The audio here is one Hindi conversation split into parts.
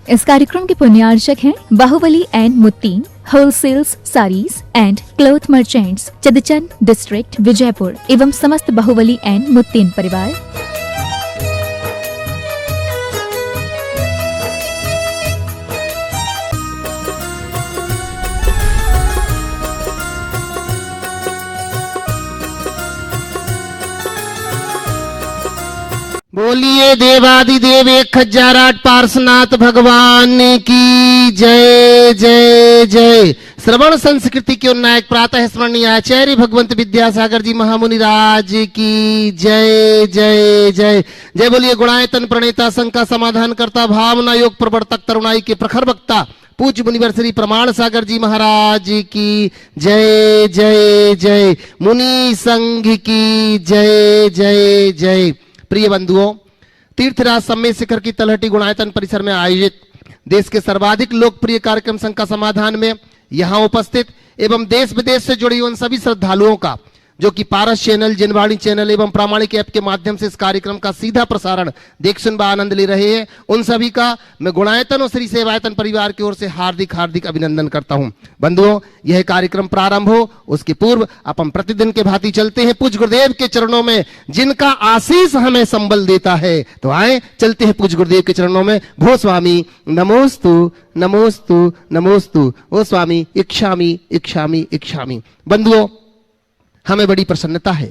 इस कार्यक्रम के पुण्यार्चक हैं बाहुबली एंड मुत्तीन wholesales sarees and cloth merchants, चदचन डिस्ट्रिक्ट, विजयपुर एवं समस्त बाहुबली एंड मुत्तीन परिवार। बोलिए देवादिदेव 1008 पार्श्वनाथ भगवान की जय जय जय। श्रवण संस्कृति के उन्नायक प्रातः स्मरणीय आचार्य भगवंत विद्यासागर जी महामुनि राज की जय जय जय जय। बोलिए गुणायतन प्रणेता शंका समाधान करता भावना योग प्रवर्तक तरुणाई के प्रखर वक्ता पूज्य मुनिवर श्री प्रमाण सागर जी महाराज की जय जय जय। मुनि संघ की जय जय जय। प्रिय बंधुओं, तीर्थराज सम्मेद शिखर की तलहटी गुणायतन परिसर में आयोजित देश के सर्वाधिक लोकप्रिय कार्यक्रम शंका समाधान में यहां उपस्थित एवं देश विदेश से जुड़े उन सभी श्रद्धालुओं का जो कि पारस चैनल, जिनवाणी चैनल एवं प्रामाणिक ऐप के माध्यम से इस कार्यक्रम का सीधा प्रसारण देख सुन व आनंद ले रहे हैं, उन सभी का मैं गुणायतन और श्री सेवायतन परिवार की ओर से हार्दिक हार्दिक अभिनंदन करता हूं। बंधुओं, यह कार्यक्रम प्रारंभ हो उसके पूर्व अपन प्रतिदिन के भांति चलते हैं पूज्य गुरुदेव के चरणों में, जिनका आशीष हमें संबल देता है। तो आए चलते हैं पूज्य गुरुदेव के चरणों में। भो स्वामी नमोस्तु नमोस्तु नमोस्तु। ओ स्वामी इच्छामि इच्छामि इच्छामि। बंधुओं, हमें बड़ी प्रसन्नता है,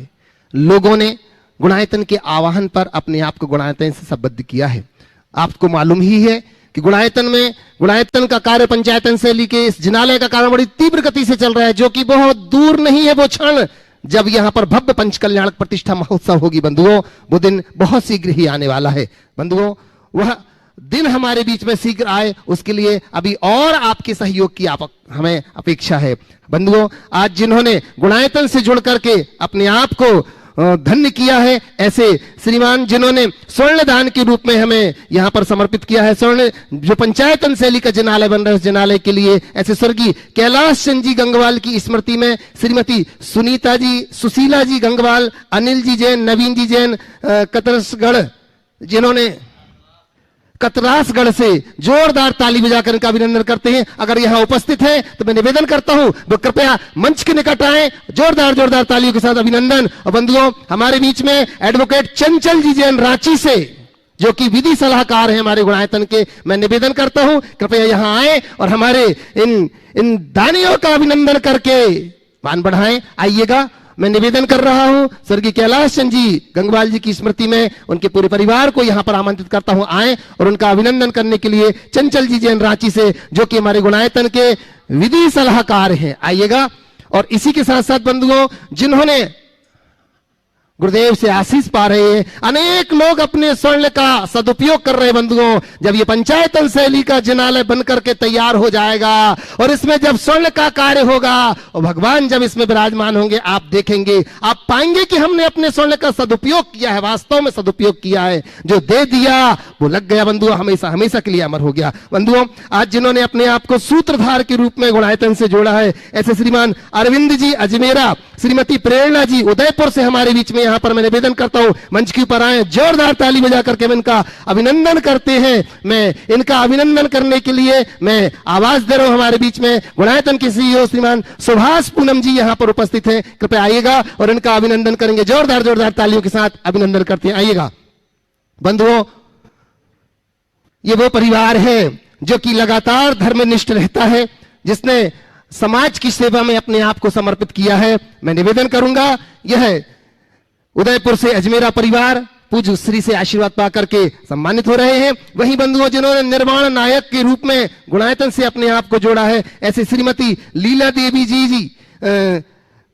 लोगों ने गुणायतन के आवाहन पर अपने आप को गुणायतन से संबद्ध किया है। आपको मालूम ही है कि गुणायतन का कार्य पंचायतन शैली के इस जिनालय का कार्य बड़ी तीव्र गति से चल रहा है, जो कि बहुत दूर नहीं है वो क्षण जब यहां पर भव्य पंचकल्याणक प्रतिष्ठा महोत्सव होगी। बंधुओं, वो दिन बहुत शीघ्र ही आने वाला है। बंधुओं, वह दिन हमारे बीच में शीघ्र आए उसके लिए अभी और आपके सहयोग की हमें अपेक्षा है। बंधुओं, आज जिन्होंने गुणायतन से जुड़ करके अपने आप को धन्य किया है, ऐसे श्रीमान जिन्होंने स्वर्ण दान के रूप में हमें यहाँ पर समर्पित किया है, स्वर्ण जो पंचायतन शैली का जिनालय बन रहा है, उस जिनालय के लिए ऐसे स्वर्गीय कैलाश चंद जी गंगवाल की स्मृति में श्रीमती सुनीता जी, सुशीला जी गंगवाल, अनिल जी जैन, नवीन जी जैन कतरसगढ़, जिन्होंने कतरासगढ़ से जोरदार ताली बजाकर इनका अभिनंदन करते हैं। अगर यहां उपस्थित हैं तो मैं निवेदन करता हूं वो कृपया मंच के निकट आए, जोरदार तालियों के साथ अभिनंदन। और बंधुओं, हमारे बीच में एडवोकेट चंचल जी जैन रांची से, जो कि विधि सलाहकार हैं हमारे गुणायतन के, मैं निवेदन करता हूं कृपया यहां आए और हमारे इन दानियों का अभिनंदन करके मान बढ़ाएं। आइएगा, मैं निवेदन कर रहा हूं स्वर्गीय कैलाश चंद जी गंगवाल जी की स्मृति में उनके पूरे परिवार को यहां पर आमंत्रित करता हूं, आए और उनका अभिनंदन करने के लिए चंचल जी जैन रांची से, जो कि हमारे गुणायतन के विधि सलाहकार हैं, आइएगा। और इसी के साथ साथ बंधुओं, जिन्होंने गुरुदेव से आशीष पा रहे हैं, अनेक लोग अपने स्वर्ण का सदुपयोग कर रहे हैं। बंधुओं, जब ये पंचायतन शैली का जिनालय बनकर के तैयार हो जाएगा और इसमें जब स्वर्ण का कार्य होगा और भगवान जब इसमें विराजमान होंगे, आप देखेंगे, आप पाएंगे कि हमने अपने स्वर्ण का सदुपयोग किया है, वास्तव में सदुपयोग किया है। जो दे दिया वो लग गया बंधुओं, हमेशा हमेशा के लिए अमर हो गया। बंधुओं, आज जिन्होंने अपने आप को सूत्रधार के रूप में गुणायतन से जोड़ा है, ऐसे श्रीमान अरविंद जी अजमेरा, श्रीमती प्रेरणा जी उदयपुर से हमारे बीच में यहां पर मैं निवेदन करता हूं मंच के ऊपर आए, जोरदार ताली बजा करके हम इनका अभिनंदन करते हैं। मैं इनका अभिनंदन करने के लिए मैं आवाज दे रहा हूं। हमारे बीच में गुणायतन के सीईओ श्रीमान सुभाष पूनम जी यहां पर उपस्थित हैं, कृपया आइएगा और इनका अभिनंदन करेंगे। जोरदार तालियों के साथ अभिनंदन करते हैं, आइएगा। बंधुओं, ये वो परिवार है जो कि लगातार धर्मनिष्ठ रहता है, जिसने समाज की सेवा में अपने आप को समर्पित किया है। मैं निवेदन करूंगा, यह उदयपुर से अजमेरा परिवार पूज्य श्री से आशीर्वाद पा करके सम्मानित हो रहे हैं। वहीं बंधुओं, जिन्होंने निर्माण नायक के रूप में गुणायतन से अपने आप को जोड़ा है, ऐसे श्रीमती लीला देवी जी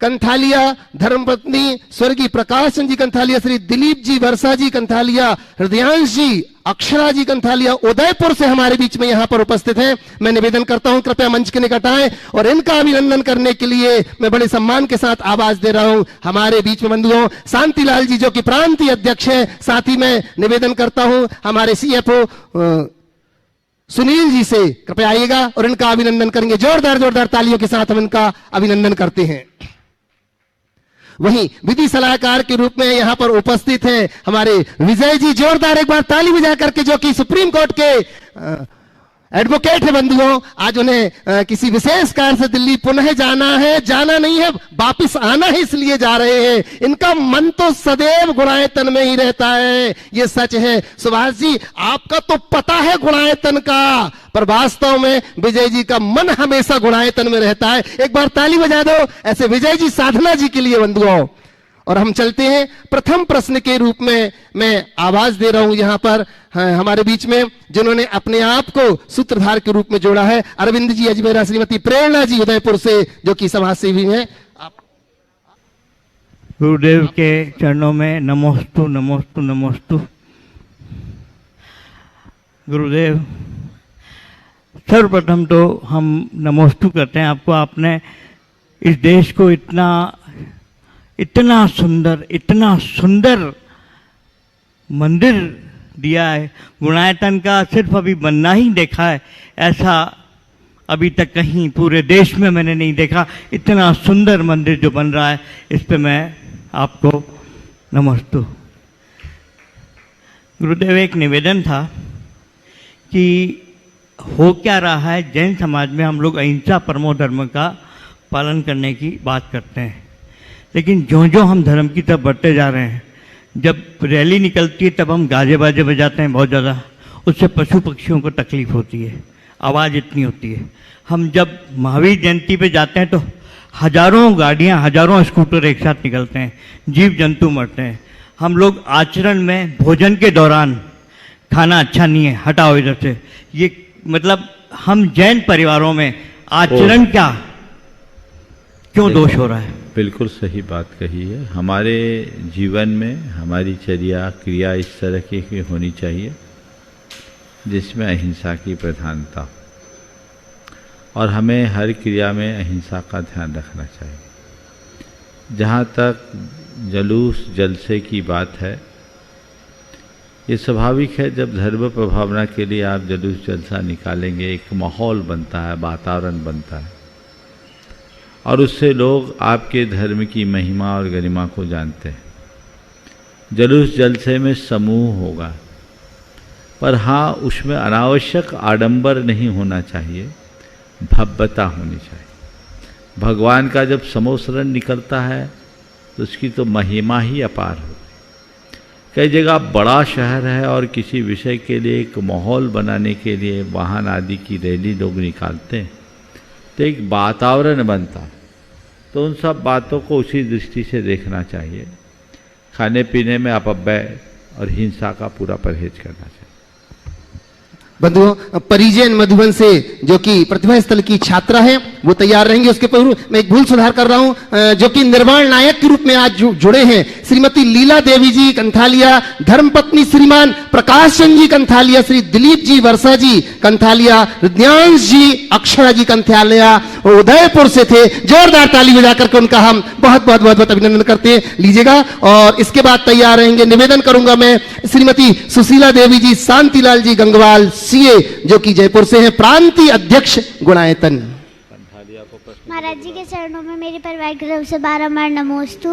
कंथालिया, धर्मपत्नी स्वर्गीय प्रकाश चंद जी कंथालिया, श्री दिलीप जी वर्षा जी कंथालिया, हृदयांश जी, अक्षरा जी कंथालिया उदयपुर से हमारे बीच में यहां पर उपस्थित हैं। मैं निवेदन करता हूं कृपया मंच के निकट आएं और इनका अभिनंदन करने के लिए मैं बड़े सम्मान के साथ आवाज दे रहा हूं। हमारे बीच में बंधुओं शांतिलाल जी, जो कि प्रांतीय अध्यक्ष है, साथ ही मैं निवेदन करता हूं हमारे सीएफओ सुनील जी से, कृपया आइएगा और इनका अभिनंदन करेंगे। जोरदार तालियों के साथ हम इनका अभिनंदन करते हैं। वहीं विधि सलाहकार के रूप में यहां पर उपस्थित हैं हमारे विजय जी, जोरदार एक बार ताली बजा करके, जो कि सुप्रीम कोर्ट के एडवोकेट है बंधुओं, आज उन्हें किसी विशेष कारण से दिल्ली पुनः जाना है, जाना नहीं है, वापिस आना है, इसलिए जा रहे हैं। इनका मन तो सदैव गुणायतन में ही रहता है, ये सच है। सुभाष जी, आपका तो पता है गुणायतन का, पर वास्तव में विजय जी का मन हमेशा गुणायतन में रहता है। एक बार ताली बजा दो ऐसे विजय जी साधना जी के लिए बंधुओं। और हम चलते हैं प्रथम प्रश्न के रूप में। मैं आवाज दे रहा हूं यहां पर हमारे बीच में जिन्होंने अपने आप को सूत्रधार के रूप में जोड़ा है, अरविंद जी अजमेरा, श्रीमती प्रेरणा जी उदयपुर से, जो कि समाज सेवी हैं। गुरुदेव के चरणों में नमोस्तु नमोस्तु नमोस्तु। गुरुदेव, सर्वप्रथम तो हम नमोस्तु करते हैं आपको। आपने इस देश को इतना सुंदर मंदिर दिया है। गुणायतन का सिर्फ अभी बनना ही देखा है, ऐसा अभी तक कहीं पूरे देश में मैंने नहीं देखा। इतना सुंदर मंदिर जो बन रहा है, इस पे मैं आपको नमस्तु। गुरुदेव, एक निवेदन था कि हो क्या रहा है, जैन समाज में हम लोग अहिंसा परमो धर्म का पालन करने की बात करते हैं, लेकिन जो हम धर्म की तरफ बढ़ते जा रहे हैं, जब रैली निकलती है तब हम गाजे बाजे बजाते हैं बहुत ज़्यादा, उससे पशु पक्षियों को तकलीफ होती है, आवाज़ इतनी होती है। हम जब महावीर जयंती पे जाते हैं तो हजारों गाड़ियां, हजारों स्कूटर एक साथ निकलते हैं, जीव जंतु मरते हैं। हम लोग आचरण में भोजन के दौरान खाना अच्छा नहीं है, हटाओ इधर से, ये मतलब हम जैन परिवारों में आचरण क्यों दोष हो रहा है? बिल्कुल सही बात कही है। हमारे जीवन में हमारी चर्या क्रिया इस तरह की होनी चाहिए जिसमें अहिंसा की प्रधानता हो, और हमें हर क्रिया में अहिंसा का ध्यान रखना चाहिए। जहाँ तक जुलूस जलसे की बात है, ये स्वाभाविक है। जब धर्म प्रभावना के लिए आप जुलूस जलसा निकालेंगे, एक माहौल बनता है, वातावरण बनता है, और उससे लोग आपके धर्म की महिमा और गरिमा को जानते हैं। जुलूस जलसे में समूह होगा, पर हाँ, उसमें अनावश्यक आडंबर नहीं होना चाहिए, भव्यता होनी चाहिए। भगवान का जब समोसरण निकलता है तो उसकी तो महिमा ही अपार होती है। कई जगह बड़ा शहर है और किसी विषय के लिए एक माहौल बनाने के लिए वाहन आदि की रैली लोग निकालते हैं, तो एक वातावरण बनता है। तो उन सब बातों को उसी दृष्टि से देखना चाहिए। खाने पीने में अपव्यय और हिंसा का पूरा परहेज करना चाहिए। बंधुओं, परिजन मधुबन से जो कि प्रतिभा स्थल की छात्रा है, वो तैयार रहेंगे। उसके पूर्व मैं एक भूल सुधार कर रहा हूं, जो कि निर्माण नायक के रूप में आज जुड़े हैं, श्रीमती लीला देवी जी कंथालिया, धर्मपत्नी श्रीमान प्रकाश चंद जी कंथालिया, श्री दिलीप जी वर्षा जी कंथालिया, रुद्यांश जी अक्षरा जी कंथालिया, वो उदयपुर से थे। जोरदार ताली बजाकर के उनका हम बहुत बहुत बहुत बहुत अभिनंदन करते हैं। लीजिएगा। और इसके बाद तैयार रहेंगे, निवेदन करूंगा मैं, श्रीमती सुशीला देवी जी, शांतिलाल जी गंगवाल सीए, जो कि जयपुर से हैं, प्रांतीय अध्यक्ष गुणायतन। महाराज जी के चरणों में मेरी परिवार की तरफ से बारंबार नमोस्तु।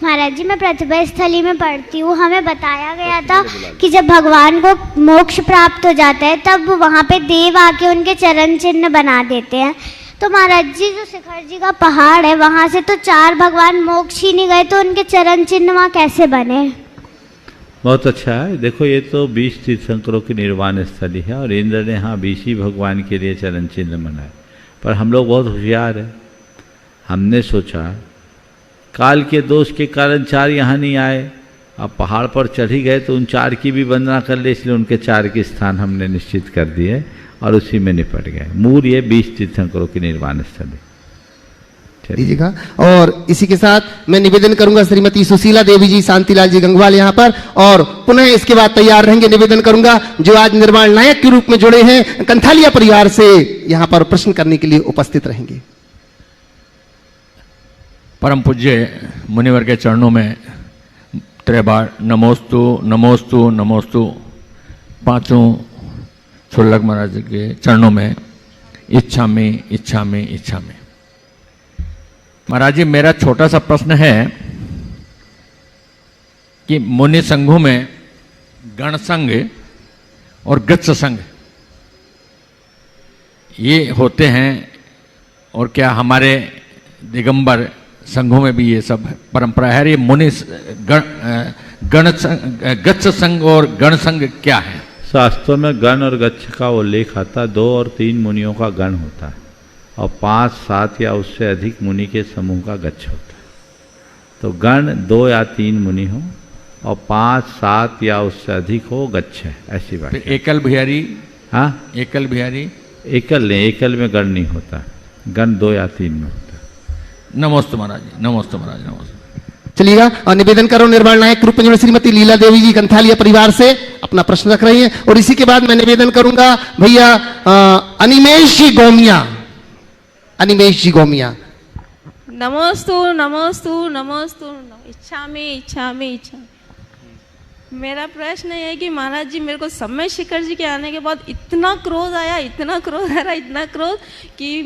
महाराज जी, मैं प्रतिभा स्थली में पढ़ती हूँ। हमें बताया गया था कि जब भगवान को मोक्ष प्राप्त हो जाता है तब वहाँ पे देव आके उनके चरण चिन्ह बना देते हैं। तो महाराज जी, जो शिखर जी का पहाड़ है, वहाँ से तो 4 भगवान मोक्ष ही नहीं गए, तो उनके चरण चिन्ह वहाँ कैसे बने? बहुत अच्छा है। देखो, ये तो 20 तीर्थंकरों की निर्वाण स्थली है और इंद्र ने यहाँ 20 ही भगवान के लिए चरण चिन्ह बनाए। पर हम लोग बहुत होशियार हैं। हमने सोचा काल के दोष के कारण 4 यहाँ नहीं आए, अब पहाड़ पर चढ़ ही गए तो उन 4 की भी वंदना कर ले, इसलिए उनके 4 के स्थान हमने निश्चित कर दिए और उसी में निपट गए। मूल ये 20 तीर्थंकरों की निर्वाण स्थली दीजिएगा। और इसी के साथ मैं निवेदन करूंगा श्रीमती सुशीला देवी जी, शांतिलाल जी गंगवाल यहाँ पर, और पुनः इसके बाद तैयार रहेंगे। निवेदन करूंगा जो आज निर्माण नायक के रूप में जुड़े हैं, कंथालिया परिवार से, यहाँ पर प्रश्न करने के लिए उपस्थित रहेंगे। परम पूज्य मुनिवर के चरणों में 3 बार नमोस्तु नमोस्तु नमोस्तु। 5 छुल्लक महाराज के चरणों में इच्छा में इच्छा में इच्छा में। महाराज जी, मेरा छोटा सा प्रश्न है कि मुनि संघों में गण संघ और गच्छ संघ ये होते हैं और क्या हमारे दिगंबर संघों में भी ये सब परंपरा है? ये मुनि गच्छ संघ और गण संघ क्या है? शास्त्रों में गण और गच्छ का उल्लेख आता है। 2 और 3 मुनियों का गण होता है और 5, 7 या उससे अधिक मुनि के समूह का गच्छ होता है। तो गण 2 या 3 मुनि हो और 5, 7 या उससे अधिक हो गच्छ है, ऐसी बात। एकल बिहारी? हाँ, एकल बिहारी? एकल नहीं, एकल में गण नहीं होता, गण 2 या 3 में होता है। नमस्ते महाराज जी, नमस्ते महाराज, नमस्ते। चलिएगा और निवेदन करो निर्माण नायक रूपंजन श्रीमती लीला देवी जी गंथालिया परिवार से अपना प्रश्न रख रही हैं। और इसी के बाद मैं निवेदन करूंगा भैया अनिमेश जी गोमिया, अनिमेश जी गोमिया। नमोस्तु नमोस्तु नमोस्तु, इच्छामि इच्छामि इच्छा। मेरा प्रश्न ये है कि महाराज जी, मेरे को समय शिखर जी के आने के बाद इतना क्रोध आया, इतना क्रोध आ रहा, इतना क्रोध कि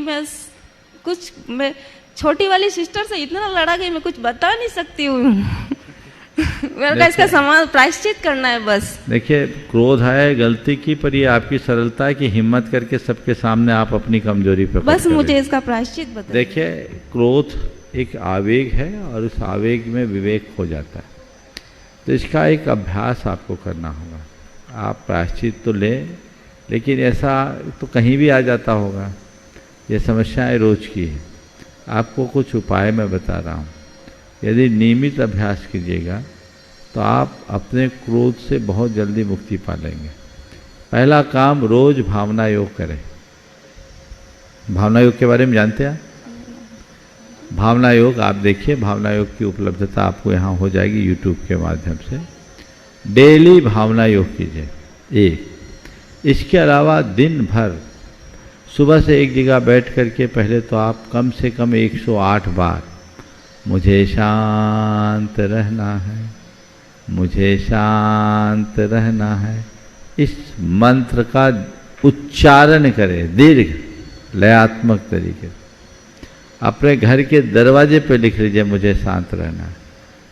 मैं छोटी वाली सिस्टर से इतना लड़ा कि मैं कुछ बता नहीं सकती हूँ। मेरे को इसका समान प्रायश्चित करना है बस। देखिए, क्रोध है गलती की, पर ये आपकी सरलता है कि हिम्मत करके सबके सामने आप अपनी कमजोरी प्रकट बस करें। मुझे इसका प्रायश्चित बता। देखिए, क्रोध एक आवेग है और उस आवेग में विवेक खो जाता है, तो इसका एक अभ्यास आपको करना होगा। आप प्रायश्चित तो लें, लेकिन ऐसा तो कहीं भी आ जाता होगा। ये समस्याएं रोज की है। आपको कुछ उपाय मैं बता रहा हूँ। यदि नियमित अभ्यास कीजिएगा तो आप अपने क्रोध से बहुत जल्दी मुक्ति पा लेंगे। पहला काम, रोज भावना योग करें। भावना योग के बारे में जानते हैं? भावना योग आप देखिए, भावना योग की उपलब्धता आपको यहाँ हो जाएगी यूट्यूब के माध्यम से। डेली भावना योग कीजिए। एक इसके अलावा दिन भर सुबह से एक जगह बैठ करके पहले तो आप कम से कम 108 बार मुझे शांत रहना है, मुझे शांत रहना है, इस मंत्र का उच्चारण करें दीर्घ लयात्मक तरीके से। अपने घर के दरवाजे पे लिख लीजिए मुझे शांत रहना है।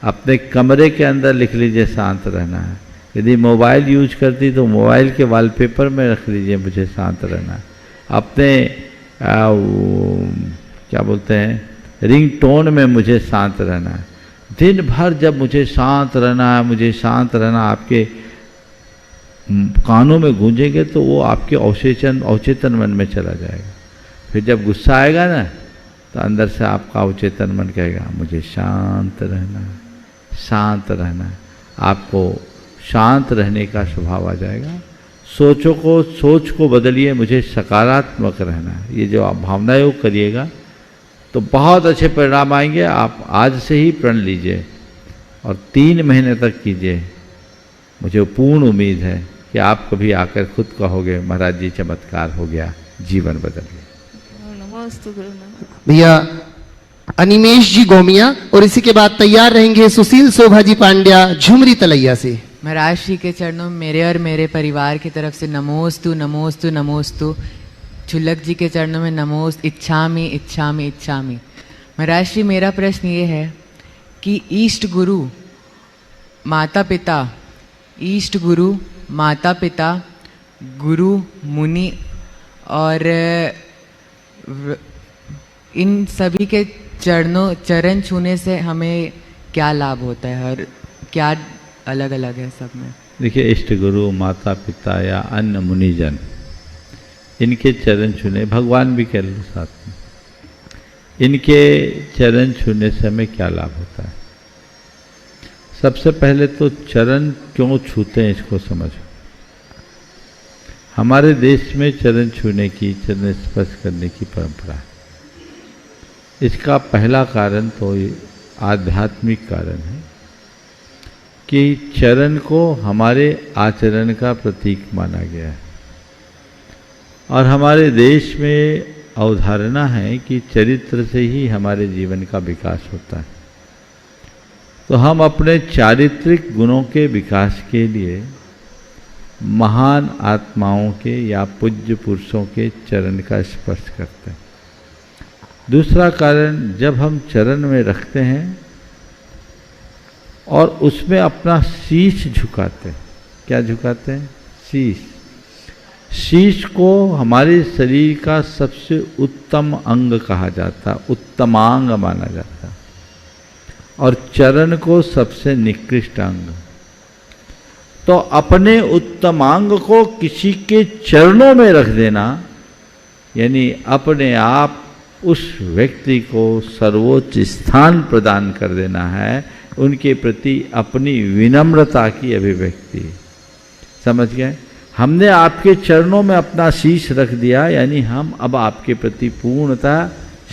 अपने कमरे के अंदर लिख लीजिए शांत रहना है। यदि मोबाइल यूज करती तो मोबाइल के वॉलपेपर में रख लीजिए मुझे शांत रहना है। अपने क्या बोलते हैं, रिंग टोन में मुझे शांत रहना है। दिन भर जब मुझे शांत रहना है, मुझे शांत रहना आपके कानों में गूंजेंगे तो वो आपके अवचेतन मन में चला जाएगा। फिर जब गुस्सा आएगा ना तो अंदर से आपका अवचेतन मन कहेगा मुझे शांत रहना है, शांत रहना है। आपको शांत रहने का स्वभाव आ जाएगा। सोच को बदलिए, मुझे सकारात्मक रहना है। ये जो आप भावना योग करिएगा तो बहुत अच्छे परिणाम आएंगे। आप आज से ही प्रण लीजिए और 3 महीने तक कीजिए। मुझे पूर्ण उम्मीद है कि आप कभी आकर खुद कहोगे महाराज जी चमत्कार हो गया, जीवन बदल गया। भैया अनिमेश जी गोमिया और इसी के बाद तैयार रहेंगे सुशील शोभा जी पांड्या झुमरी तलैया से। महाराज श्री के चरणों में मेरे और मेरे परिवार की तरफ से नमोस्तु नमोस्तु नमोस्तु। छुल्लक जी के चरणों में नमोस्त इच्छामि इच्छामि इच्छामि। महाराज श्री, मेरा प्रश्न ये है कि इष्ट गुरु माता पिता गुरु मुनि और इन सभी के चरण छूने से हमें क्या लाभ होता है और क्या अलग अलग है सब में? देखिए, इष्ट गुरु माता पिता या अन्य मुनिजन, इनके चरण छूने, भगवान भी कह लो साथ में, इनके चरण छूने से हमें क्या लाभ होता है। सबसे पहले तो चरण क्यों छूते हैं इसको समझो। हमारे देश में चरण छूने की, चरण स्पर्श करने की परंपरा है। इसका पहला कारण तो आध्यात्मिक कारण है कि चरण को हमारे आचरण का प्रतीक माना गया है और हमारे देश में अवधारणा है कि चरित्र से ही हमारे जीवन का विकास होता है। तो हम अपने चारित्रिक गुणों के विकास के लिए महान आत्माओं के या पूज्य पुरुषों के चरण का स्पर्श करते हैं। दूसरा कारण, जब हम चरण में रखते हैं और उसमें अपना शीश झुकाते हैं। क्या झुकाते हैं? शीश। शीश को हमारे शरीर का सबसे उत्तम अंग कहा जाता, उत्तमांग माना जाता, और चरण को सबसे निकृष्ट अंग। तो अपने उत्तमांग को किसी के चरणों में रख देना यानी अपने आप उस व्यक्ति को सर्वोच्च स्थान प्रदान कर देना है, उनके प्रति अपनी विनम्रता की अभिव्यक्ति। समझ गए? हमने आपके चरणों में अपना शीश रख दिया, यानी हम अब आपके प्रति पूर्णतः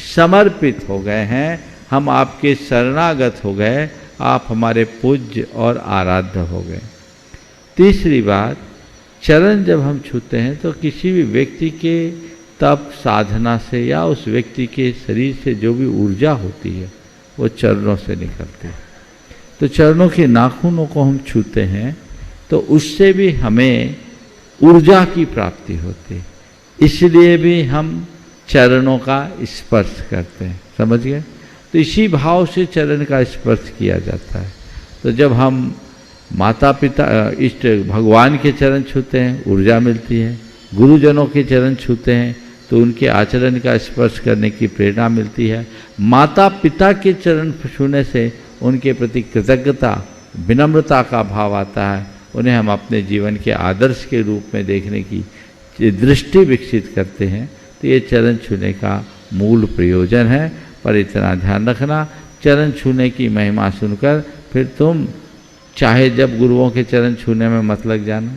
समर्पित हो गए हैं, हम आपके शरणागत हो गए, आप हमारे पूज्य और आराध्य हो गए। तीसरी बात, चरण जब हम छूते हैं तो किसी भी व्यक्ति के तप साधना से या उस व्यक्ति के शरीर से जो भी ऊर्जा होती है वो चरणों से निकलती है। तो चरणों के नाखूनों को हम छूते हैं तो उससे भी हमें ऊर्जा की प्राप्ति होती है, इसलिए भी हम चरणों का स्पर्श करते हैं। समझ गए? तो इसी भाव से चरण का स्पर्श किया जाता है। तो जब हम माता पिता इष्ट भगवान के चरण छूते हैं ऊर्जा मिलती है, गुरुजनों के चरण छूते हैं तो उनके आचरण का स्पर्श करने की प्रेरणा मिलती है, माता पिता के चरण छूने से उनके प्रति कृतज्ञता विनम्रता का भाव आता है, उन्हें हम अपने जीवन के आदर्श के रूप में देखने की दृष्टि विकसित करते हैं। तो ये चरण छूने का मूल प्रयोजन है। पर इतना ध्यान रखना, चरण छूने की महिमा सुनकर फिर तुम चाहे जब गुरुओं के चरण छूने में मत लग जाना।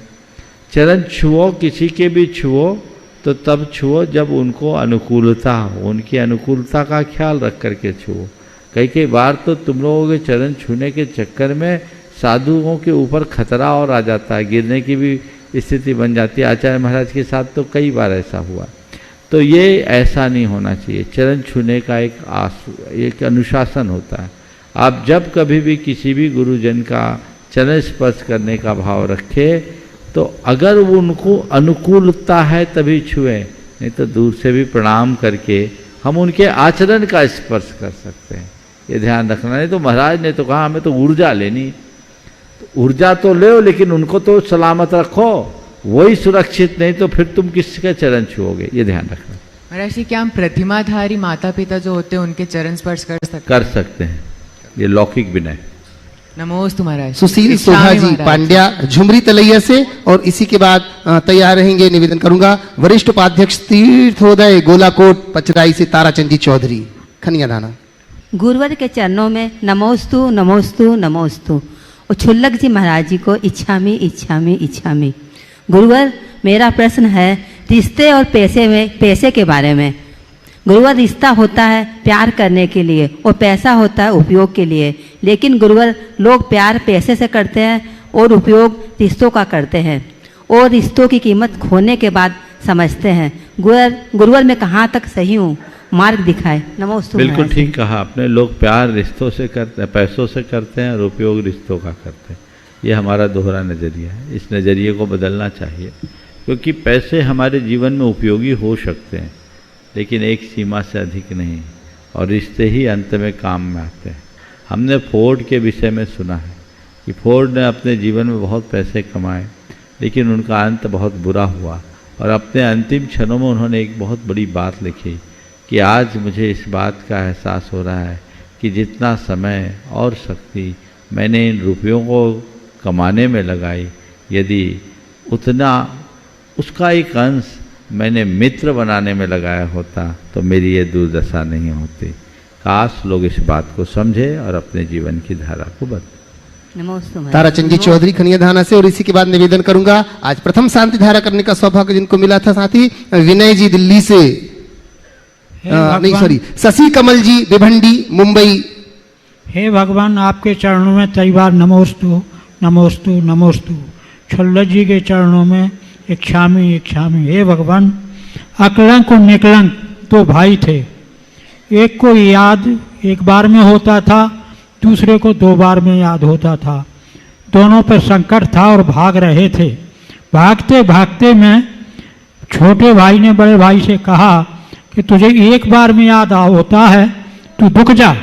चरण छुओ, किसी के भी छुओ तो तब छुओ जब उनको अनुकूलता हो, उनकी अनुकूलता का ख्याल रख करके छुओ। कई बार तो तुम लोगों के चरण छूने के चक्कर में साधुओं के ऊपर खतरा और आ जाता है, गिरने की भी स्थिति बन जाती है। आचार्य महाराज के साथ तो कई बार ऐसा हुआ। तो ये ऐसा नहीं होना चाहिए। चरण छूने का एक अनुशासन होता है। आप जब कभी भी किसी भी गुरुजन का चरण स्पर्श करने का भाव रखे तो अगर वो उनको अनुकूलता है तभी छुए, नहीं तो दूर से भी प्रणाम करके हम उनके आचरण का स्पर्श कर सकते हैं। ये ध्यान रखना। नहीं तो महाराज ने तो कहा हमें तो ऊर्जा लेनी, तो ऊर्जा तो ले, लेकिन उनको तो सलामत रखो, वही सुरक्षित, नहीं तो फिर तुम किसके चरण छुओगे, ये ध्यान रखना। महाराज जी, क्या हम प्रतिमाधारी माता पिता जो होते हैं उनके चरण स्पर्श कर सकते हैं? ये लौकिक विनय। नमोस्तु महाराज। सुशील सोहा जी पांड्या झुमरी तलैया से, और इसी के बाद तैयार रहेंगे। निवेदन करूंगा वरिष्ठ उपाध्यक्ष तीर्थोदय गोलाकोट पचराई से ताराचंदी चौधरी खनिया दाना। गुरुवर के चरणों में नमोस्तु नमोस्तु नमोस्तु। और छुल्लक जी महाराज जी को इच्छामी इच्छामी इच्छामी। गुरुवर, मेरा प्रश्न है रिश्ते और पैसे के बारे में। गुरुवर, रिश्ता होता है प्यार करने के लिए और पैसा होता है उपयोग के लिए, लेकिन गुरुवर लोग प्यार पैसे से करते हैं और उपयोग रिश्तों का करते हैं, और रिश्तों की कीमत खोने के बाद समझते हैं। गुरुवर मैं कहाँ तक सही हूँ, मार्ग दिखाए। नमोस्तु। बिल्कुल ठीक कहा आपने। लोग प्यार रिश्तों से करते हैं, पैसों से करते हैं, और उपयोग रिश्तों का करते हैं। ये हमारा दोहरा नज़रिया है। इस नज़रिए को बदलना चाहिए, क्योंकि पैसे हमारे जीवन में उपयोगी हो सकते हैं लेकिन एक सीमा से अधिक नहीं, और रिश्ते ही अंत में काम में आते हैं। हमने फोर्ड के विषय में सुना है कि फोर्ड ने अपने जीवन में बहुत पैसे कमाए लेकिन उनका अंत बहुत बुरा हुआ, और अपने अंतिम क्षणों में उन्होंने एक बहुत बड़ी बात लिखी कि आज मुझे इस बात का एहसास हो रहा है कि जितना समय और शक्ति मैंने इन रुपयों को कमाने में लगाई, यदि उतना उसका एक अंश मैंने मित्र बनाने में लगाया होता तो मेरी ये दुर्दशा नहीं होती। काश लोग इस बात को समझे और अपने जीवन की धारा को बदले। ताराचंदी चौधरी खनिया धाना से, और इसी के बाद निवेदन करूंगा आज प्रथम शांति धारा करने का सौभाग्य जिनको मिला था, साथी विनय जी दिल्ली से, शशि कमल जी भिवंडी मुंबई। हे भगवान, आपके चरणों में कई बार नमोस्तु नमोस्तु नमोस्तु। छुल्लक जी के चरणों में इच्छामी इच्छामी। हे भगवान, अकलंक और निकलंक दो भाई थे, एक को याद एक बार में होता था, दूसरे को 2 बार में याद होता था। दोनों पर संकट था और भाग रहे थे। भागते भागते में छोटे भाई ने बड़े भाई से कहा कि तुझे एक बार में याद होता है, तू रुक जा,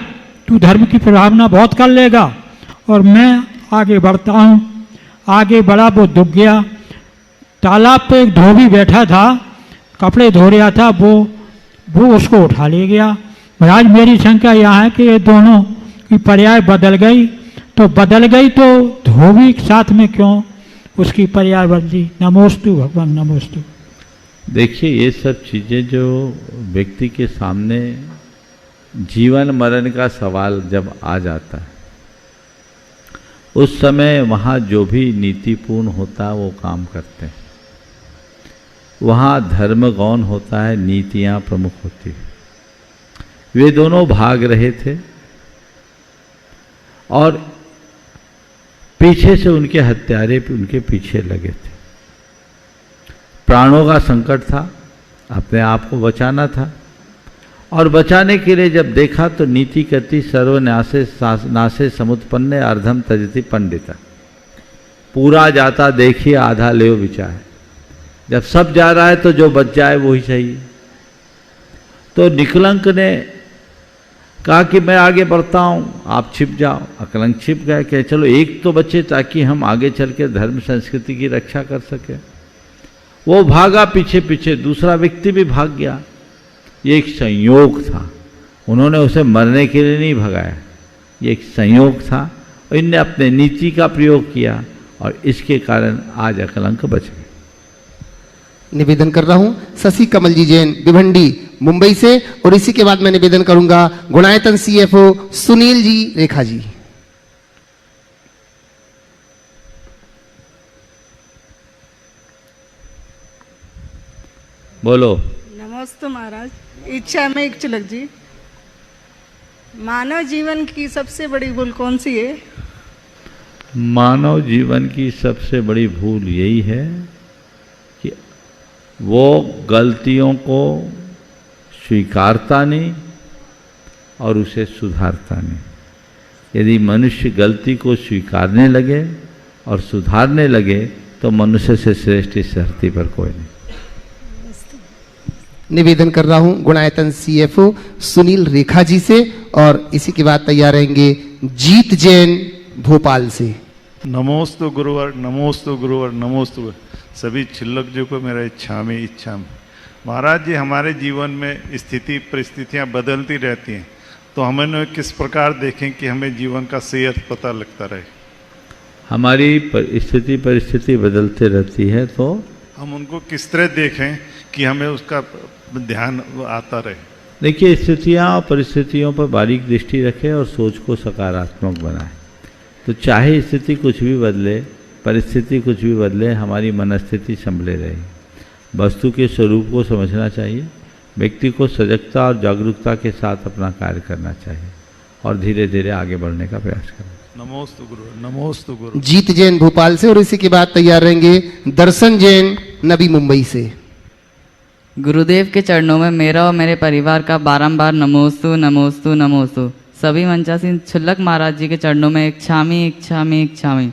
तू धर्म की प्रभावना बहुत कर लेगा और मैं आगे बढ़ता हूँ। आगे बढ़ा, वो दुख गया। तालाब पे एक धोबी बैठा था, कपड़े धो रहा था, वो उसको उठा ले गया। महाराज मेरी शंका यहाँ है कि ये दोनों की पर्याय बदल गई, तो धोबी साथ में क्यों उसकी पर्याय बदली? नमोस्तु भगवान नमोस्तु। देखिए, ये सब चीज़ें जो व्यक्ति के सामने जीवन मरण का सवाल जब आ जाता है, उस समय वहाँ जो भी नीतिपूर्ण होता है वो काम करते हैं। वहाँ धर्म गौण होता है, नीतियाँ प्रमुख होती है। वे दोनों भाग रहे थे और पीछे से उनके हत्यारे उनके पीछे लगे थे। प्राणों का संकट था, अपने आप को बचाना था, और बचाने के लिए जब देखा तो नीति कहती सर्वनाशे नाशे समुत्पन्ने अर्धम तजति पंडिता। पूरा जाता देखिए आधा लेव विचार। जब सब जा रहा है तो जो बच जाए वही सही। तो निकलंक ने कहा कि मैं आगे बढ़ता हूँ, आप छिप जाओ। अकलंक छिप गए, कहे चलो एक तो बचे ताकि हम आगे चल के धर्म संस्कृति की रक्षा कर सके। वो भागा पीछे पीछे, दूसरा व्यक्ति भी भाग गया। ये एक संयोग था, उन्होंने उसे मरने के लिए नहीं भगाया, ये एक संयोग था। और इनने अपने नीति का प्रयोग किया और इसके कारण आज अकलंक बच गए। निवेदन कर रहा हूं शशि कमल जी जैन भिवंडी मुंबई से, और इसी के बाद मैं निवेदन करूंगा गुणायतन CFO सुनील जी रेखा जी। बोलो। नमस्ते महाराज। इच्छा में एक चुलक जी, मानव जीवन की सबसे बड़ी भूल कौन सी है? मानव जीवन की सबसे बड़ी भूल यही है कि वो गलतियों को स्वीकारता नहीं और उसे सुधारता नहीं। यदि मनुष्य गलती को स्वीकारने लगे और सुधारने लगे तो मनुष्य से श्रेष्ठ इस धरती पर कोई नहीं। निवेदन कर रहा हूं गुणायतन CFO सुनील रेखा जी से, और इसी के बाद तैयार रहेंगे जीत जैन भोपाल से। नमोस्तु गुरुवर, नमोस्तु गुरुवर, नमोस्तु सभी छिल्लक जी को मेरा इच्छा में। महाराज जी, हमारे जीवन में स्थिति परिस्थितियां बदलती रहती हैं, तो हमें किस प्रकार देखें कि हमें जीवन का सही अर्थ पता लगता रहे? हमारी स्थिति परिस्थिति बदलते रहती है तो हम उनको किस तरह देखें कि हमें उसका ध्यान आता रहे? देखिए, स्थितियाँ और परिस्थितियों पर बारीक दृष्टि रखें और सोच को सकारात्मक बनाएं। तो चाहे स्थिति कुछ भी बदले, परिस्थिति कुछ भी बदले, हमारी मनस्थिति संभले रहे। वस्तु के स्वरूप को समझना चाहिए, व्यक्ति को सजगता और जागरूकता के साथ अपना कार्य करना चाहिए और धीरे धीरे आगे बढ़ने का प्रयास करना। नमोस्तु गुरु, नमोस्तु गुरु। जीत जैन भोपाल से, और इसी के बाद तैयार रहेंगे दर्शन जैन नबी मुंबई से। गुरुदेव के चरणों में मेरा और मेरे परिवार का बारंबार नमोस्तु नमोस्तु नमोस्तु। सभी मंचासीन छुल्लक महाराज जी के चरणों में इच्छामी इच्छामी इच्छामी।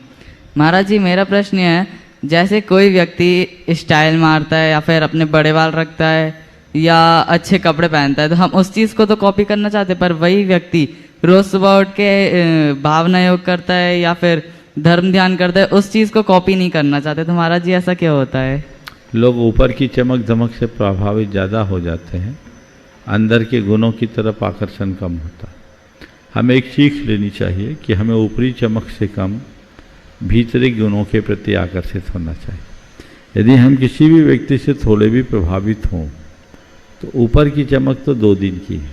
महाराज जी, मेरा प्रश्न है, जैसे कोई व्यक्ति स्टाइल मारता है या फिर अपने बड़े बाल रखता है या अच्छे कपड़े पहनता है, तो हम उस चीज़ को तो कॉपी करना चाहते, पर वही व्यक्ति रोज सुबह उठ के भावना योग करता है या फिर धर्म ध्यान करता है, उस चीज़ को कॉपी नहीं करना चाहते। तो महाराज जी, ऐसा क्या होता है? लोग ऊपर की चमक धमक से प्रभावित ज़्यादा हो जाते हैं, अंदर के गुणों की तरफ आकर्षण कम होता है। हमें एक सीख लेनी चाहिए कि हमें ऊपरी चमक से कम भीतरी गुणों के प्रति आकर्षित होना चाहिए। यदि हम किसी भी व्यक्ति से थोड़े भी प्रभावित हों तो ऊपर की चमक तो 2 दिन की है,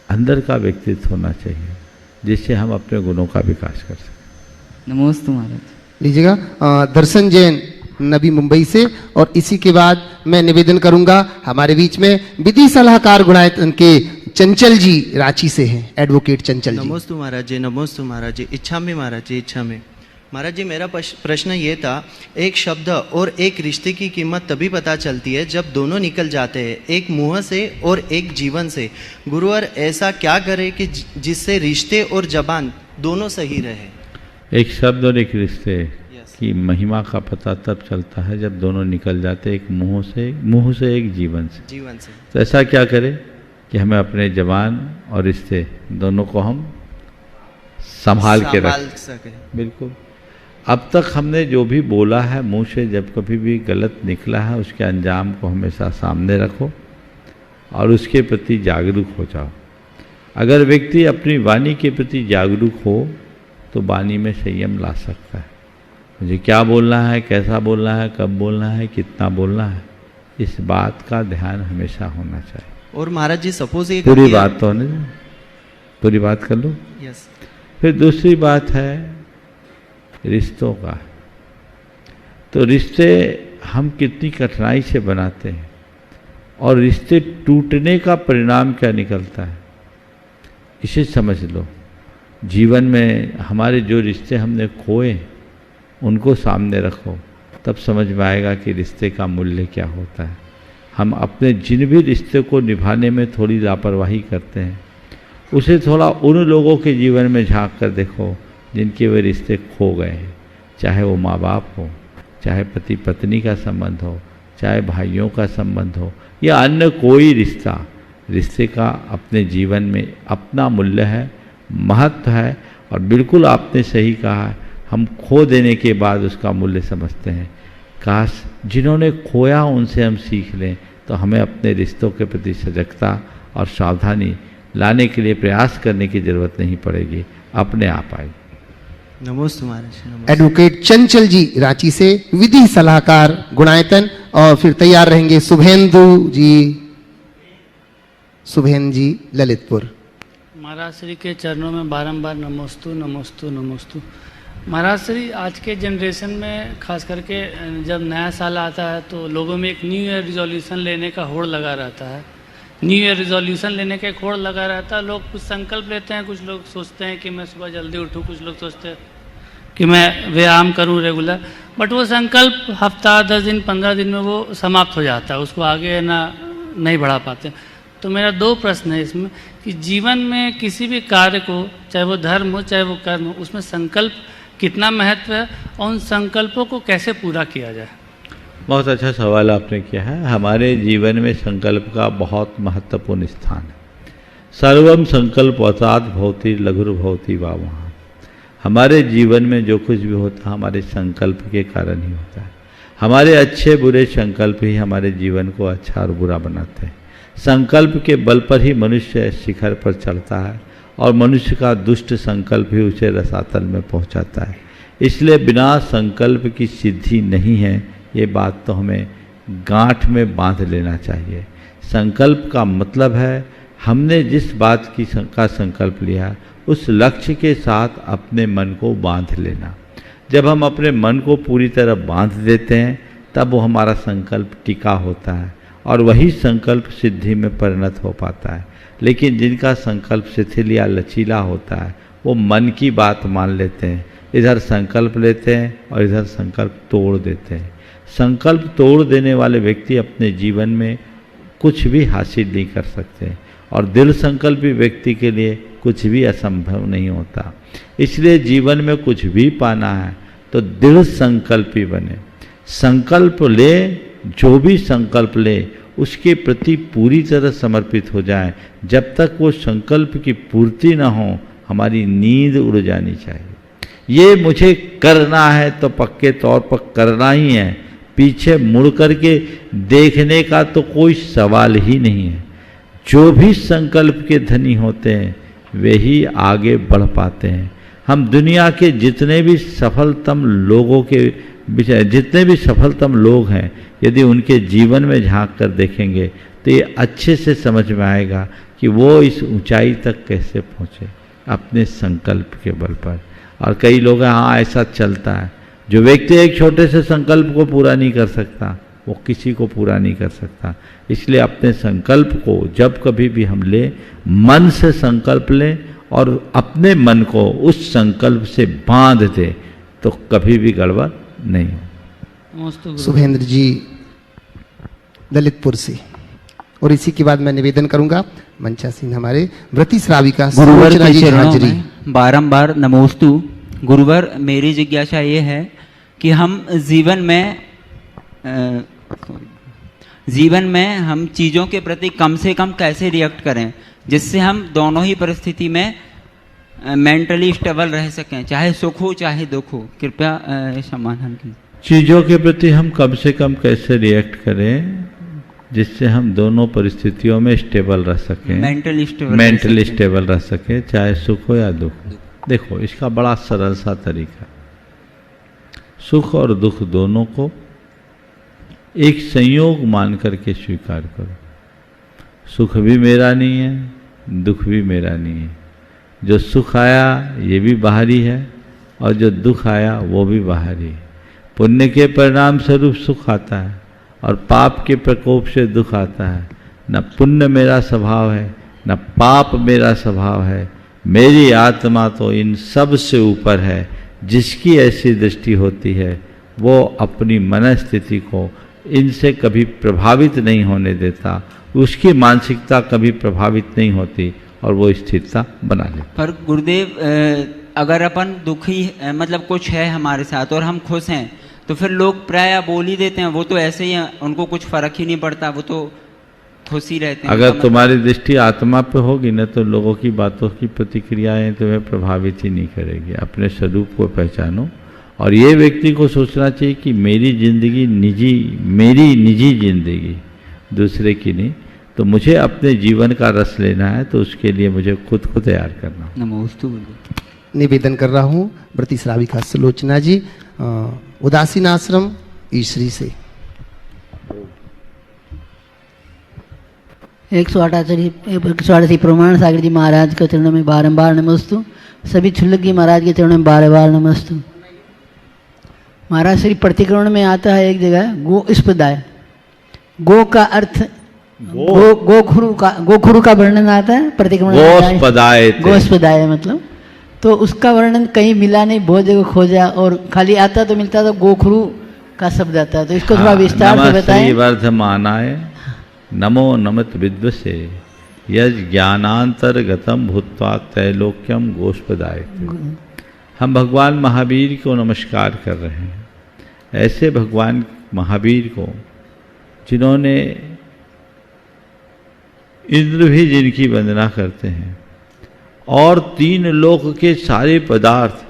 अंदर का व्यक्तित्व होना चाहिए जिससे हम अपने गुणों का विकास कर सकें। नमस्ते महाराज। लीजिएगा दर्शन जैन नबी मुंबई से, और इसी के बाद मैं निवेदन करूंगा हमारे बीच में विधि सलाहकार गुणायतन के चंचल जी रांची से हैं, एडवोकेट चंचल जी। नमोस्तु महाराज जी, नमोस्तु महाराज जी, इच्छा में महाराज जी, इच्छा में। महाराज जी, मेरा प्रश्न ये था, एक शब्द और एक रिश्ते की कीमत तभी पता चलती है जब दोनों निकल जाते हैं, एक मुंह से और एक जीवन से। गुरुवर, ऐसा क्या करे कि जिससे रिश्ते और जबान दोनों सही रहे? एक शब्द और एक रिश्ते की महिमा का पता तब चलता है जब दोनों निकल जाते, एक मुंह से एक जीवन से। तो ऐसा क्या करें कि हमें अपने जबान और रिश्ते दोनों को हम संभाल के रख सकें। बिल्कुल। अब तक हमने जो भी बोला है मुंह से, जब कभी भी गलत निकला है उसके अंजाम को हमेशा सामने रखो और उसके प्रति जागरूक हो जाओ। अगर व्यक्ति अपनी वाणी के प्रति जागरूक हो तो वाणी में संयम ला सकता है। मुझे क्या बोलना है, कैसा बोलना है, कब बोलना है, कितना बोलना है, इस बात का ध्यान हमेशा होना चाहिए। और महाराज जी सपोज ये पूरी बात तो होने दो, पूरी बात कर लो। यस। फिर दूसरी बात है रिश्तों का। तो रिश्ते हम कितनी कठिनाई से बनाते हैं और रिश्ते टूटने का परिणाम क्या निकलता है इसे समझ लो। जीवन में हमारे जो रिश्ते हमने खोए उनको सामने रखो, तब समझ में आएगा कि रिश्ते का मूल्य क्या होता है। हम अपने जिन भी रिश्ते को निभाने में थोड़ी लापरवाही करते हैं, उसे थोड़ा उन लोगों के जीवन में झांक कर देखो जिनके वे रिश्ते खो गए हैं। चाहे वो माँ बाप हो, चाहे पति पत्नी का संबंध हो, चाहे भाइयों का संबंध हो या अन्य कोई रिश्ता, रिश्ते का अपने जीवन में अपना मूल्य है, महत्व है। और बिल्कुल आपने सही कहा, हम खो देने के बाद उसका मूल्य समझते हैं। काश जिन्होंने खोया उनसे हम सीख लें, तो हमें अपने रिश्तों के प्रति सजगता और सावधानी लाने के लिए प्रयास करने की जरूरत नहीं पड़ेगी, अपने आप आएगी। नमस्ते महाराज। एडवोकेट चंचल जी रांची से, विधि सलाहकार गुणायतन, और फिर तैयार रहेंगे शुभेंदु जी ललितपुर। महाराज श्री के चरणों में बारंबार नमोस्तु नमोस्तु नमोस्तु। महाराज श्री, आज के जनरेशन में खास करके जब नया साल आता है तो लोगों में एक न्यू ईयर रिजोल्यूशन लेने का होड़ लगा रहता है। न्यू ईयर रिजोल्यूशन लेने का एक होड़ लगा रहता है। लोग कुछ संकल्प लेते हैं, कुछ लोग सोचते हैं कि मैं सुबह जल्दी उठूँ, कुछ लोग सोचते हैं कि मैं व्यायाम करूं रेगुलर, बट वो संकल्प हफ्ता 10 दिन 15 दिन में वो समाप्त हो जाता है, उसको आगे नहीं बढ़ा पाते। तो मेरा 2 प्रश्न है इसमें कि जीवन में किसी भी कार्य को, चाहे वो धर्म हो चाहे वो कर्म हो, उसमें संकल्प कितना महत्व है और उन संकल्पों को कैसे पूरा किया जाए। बहुत अच्छा सवाल आपने किया है। हमारे जीवन में संकल्प का बहुत महत्वपूर्ण स्थान है। सर्वम संकल्पवशात् भवति लघुर्भवति वा वहाँ। हमारे जीवन में जो कुछ भी होता है हमारे संकल्प के कारण ही होता है। हमारे अच्छे बुरे संकल्प ही हमारे जीवन को अच्छा और बुरा बनाते हैं। संकल्प के बल पर ही मनुष्य शिखर पर चढ़ता है और मनुष्य का दुष्ट संकल्प ही उसे रसातल में पहुंचाता है। इसलिए बिना संकल्प की सिद्धि नहीं है, ये बात तो हमें गांठ में बांध लेना चाहिए। संकल्प का मतलब है हमने जिस बात का संकल्प लिया उस लक्ष्य के साथ अपने मन को बांध लेना। जब हम अपने मन को पूरी तरह बांध देते हैं तब वो हमारा संकल्प टिका होता है और वही संकल्प सिद्धि में परिणत हो पाता है। लेकिन जिनका संकल्प शिथिल या लचीला होता है वो मन की बात मान लेते हैं, इधर संकल्प लेते हैं और इधर संकल्प तोड़ देते हैं। संकल्प तोड़ देने वाले व्यक्ति अपने जीवन में कुछ भी हासिल नहीं कर सकते और दृढ़ संकल्पी व्यक्ति के लिए कुछ भी असंभव नहीं होता। इसलिए जीवन में कुछ भी पाना है तो दृढ़ संकल्पी बने। संकल्प ले, जो भी संकल्प ले उसके प्रति पूरी तरह समर्पित हो जाए। जब तक वो संकल्प की पूर्ति ना हो हमारी नींद उड़ जानी चाहिए। ये मुझे करना है तो पक्के तौर पर करना ही है, पीछे मुड़ करके देखने का तो कोई सवाल ही नहीं है। जो भी संकल्प के धनी होते हैं वे ही आगे बढ़ पाते हैं। हम दुनिया के जितने भी सफलतम लोगों के विषय, जितने भी सफलतम लोग हैं, यदि उनके जीवन में झांक कर देखेंगे तो ये अच्छे से समझ में आएगा कि वो इस ऊंचाई तक कैसे पहुँचे अपने संकल्प के बल पर। और कई लोग हाँ ऐसा चलता है, जो व्यक्ति एक छोटे से संकल्प को पूरा नहीं कर सकता वो किसी को पूरा नहीं कर सकता। इसलिए अपने संकल्प को जब कभी भी हम लें, मन से संकल्प लें और अपने मन को उस संकल्प से बांध दें तो कभी भी गड़बड़ नहीं हो। शुभेंद्र जी ललितपुर से, और इसी के बाद मैं निवेदन करूंगा मंचा सिंह हमारे व्रती श्राविका गुरुवर के चरणों में बारंबार नमोस्तु। गुरुवर, मेरी जिज्ञासा ये है कि हम जीवन में हम चीज़ों के प्रति कम से कम कैसे रिएक्ट करें जिससे हम दोनों ही परिस्थिति में मेंटली स्टेबल रह सकें, चाहे सुख हो चाहे दुख हो। कृपया समाधान कीजिए। चीज़ों के प्रति हम कम से कम कैसे रिएक्ट करें जिससे हम दोनों परिस्थितियों में स्टेबल रह सकें, मेंटली स्टेबल रह सकें, चाहे सुख हो या दुख। देखो, इसका बड़ा सरल सा तरीका, सुख और दुख दोनों को एक संयोग मान करके स्वीकार करो। सुख भी मेरा नहीं है, दुख भी मेरा नहीं है। जो सुख आया ये भी बाहरी है और जो दुख आया वो भी बाहरी है। पुण्य के परिणाम स्वरूप सुख आता है और पाप के प्रकोप से दुख आता है। न पुण्य मेरा स्वभाव है न पाप मेरा स्वभाव है, मेरी आत्मा तो इन सब से ऊपर है। जिसकी ऐसी दृष्टि होती है वो अपनी मनस्थिति को इनसे कभी प्रभावित नहीं होने देता, उसकी मानसिकता कभी प्रभावित नहीं होती और वो स्थिरता बना ले। पर गुरुदेव, अगर अपन दुखी मतलब कुछ है हमारे साथ और हम खुश हैं तो फिर लोग प्राय बोल ही देते हैं, वो तो ऐसे ही हैं, उनको कुछ फर्क ही नहीं पड़ता, वो तो खुश ही रहते हैं। अगर तुम्हारी दृष्टि आत्मा पे होगी ना तो लोगों की बातों की प्रतिक्रियाएं तुम्हें प्रभावित ही नहीं करेगी। अपने स्वरूप को पहचानो और ये व्यक्ति को सोचना चाहिए कि मेरी जिंदगी मेरी निजी जिंदगी, दूसरे की नहीं। तो मुझे अपने जीवन का रस लेना है तो उसके लिए मुझे खुद को तैयार करना। नमोस्तु। निवेदन कर रहा हूँ व्रती श्राविका सुलोचना जी, उदासीन आश्रम ईश्वरी से। 188 प्रमाण सागर जी महाराज के चरणों में बारंबार नमस्तु। सभी क्षुल्लक जी महाराज के चरणों में बार बार नमस्तु। महाराज श्री प्रतिक्रमण में आता है एक जगह गो स्पदाय, गो का अर्थ गोखुरु का वर्णन आता है प्रतिक्रमण। गोस्पदाय मतलब, तो उसका वर्णन कहीं मिला नहीं, बहुत जगह खोजा और खाली आता तो मिलता तो गोखुरु का शब्द आता है। तो इसको थोड़ा विस्तार से बताएं। वर्धमानाय नमो नमत विद्वसे यज ज्ञानांतर्गतम भूत्वा त्रैलोक्यम गोस्पदाय। हम भगवान महावीर को नमस्कार कर रहे हैं, ऐसे भगवान महावीर को जिन्होंने इंद्र भी जिनकी वंदना करते हैं और 3 लोक के सारे पदार्थ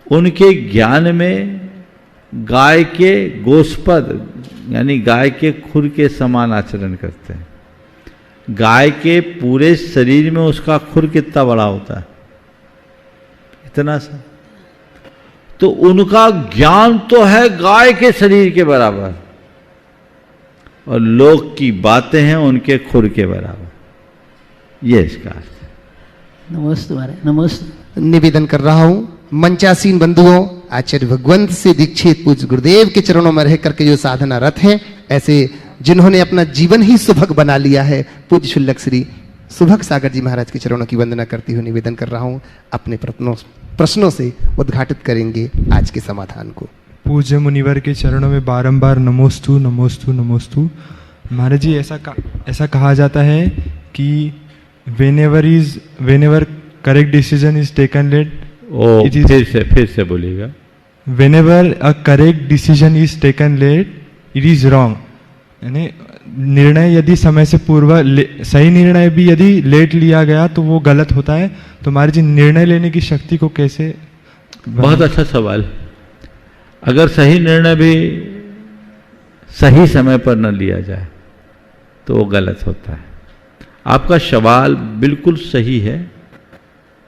उनके ज्ञान में गाय के गोस्पद यानी गाय के खुर के समान आचरण करते हैं। गाय के पूरे शरीर में उसका खुर कितना बड़ा होता है, इतना सा, तो उनका ज्ञान तो है गाय के शरीर के बराबर और लोक की बातें हैं उनके खुर के बराबर। ये इसका अर्थ। नमस्ते महाराज, नमस्ते। निवेदन कर रहा हूं मंचासीन बंधुओं, आचार्य भगवंत से दीक्षित पूज्य गुरुदेव के चरणों में रह करके जो साधना रत हैं, ऐसे जिन्होंने अपना जीवन ही सुभग बना लिया है, पूज्य क्षुल्लक श्री सुभग सागर जी महाराज के चरणों की वंदना करती हुई निवेदन कर रहा हूं अपने प्रश्नों से उद्घाटित करेंगे आज के समाधान को। पूज्य मुनिवर के चरणों में बारंबार नमोस्तु नमोस्तु नमोस्तु। महाराज जी, ऐसा कहा जाता है कि whenever correct decision is taken late, फिर से बोलिएगा। whenever a correct decision is taken late, it is wrong। यानी निर्णय यदि समय से पूर्व सही निर्णय भी यदि लेट लिया गया तो वो गलत होता है। तो महाराज जी, निर्णय लेने की शक्ति को कैसे? बहुत अच्छा सवाल। अगर सही निर्णय भी सही समय पर न लिया जाए तो वो गलत होता है। आपका सवाल बिल्कुल सही है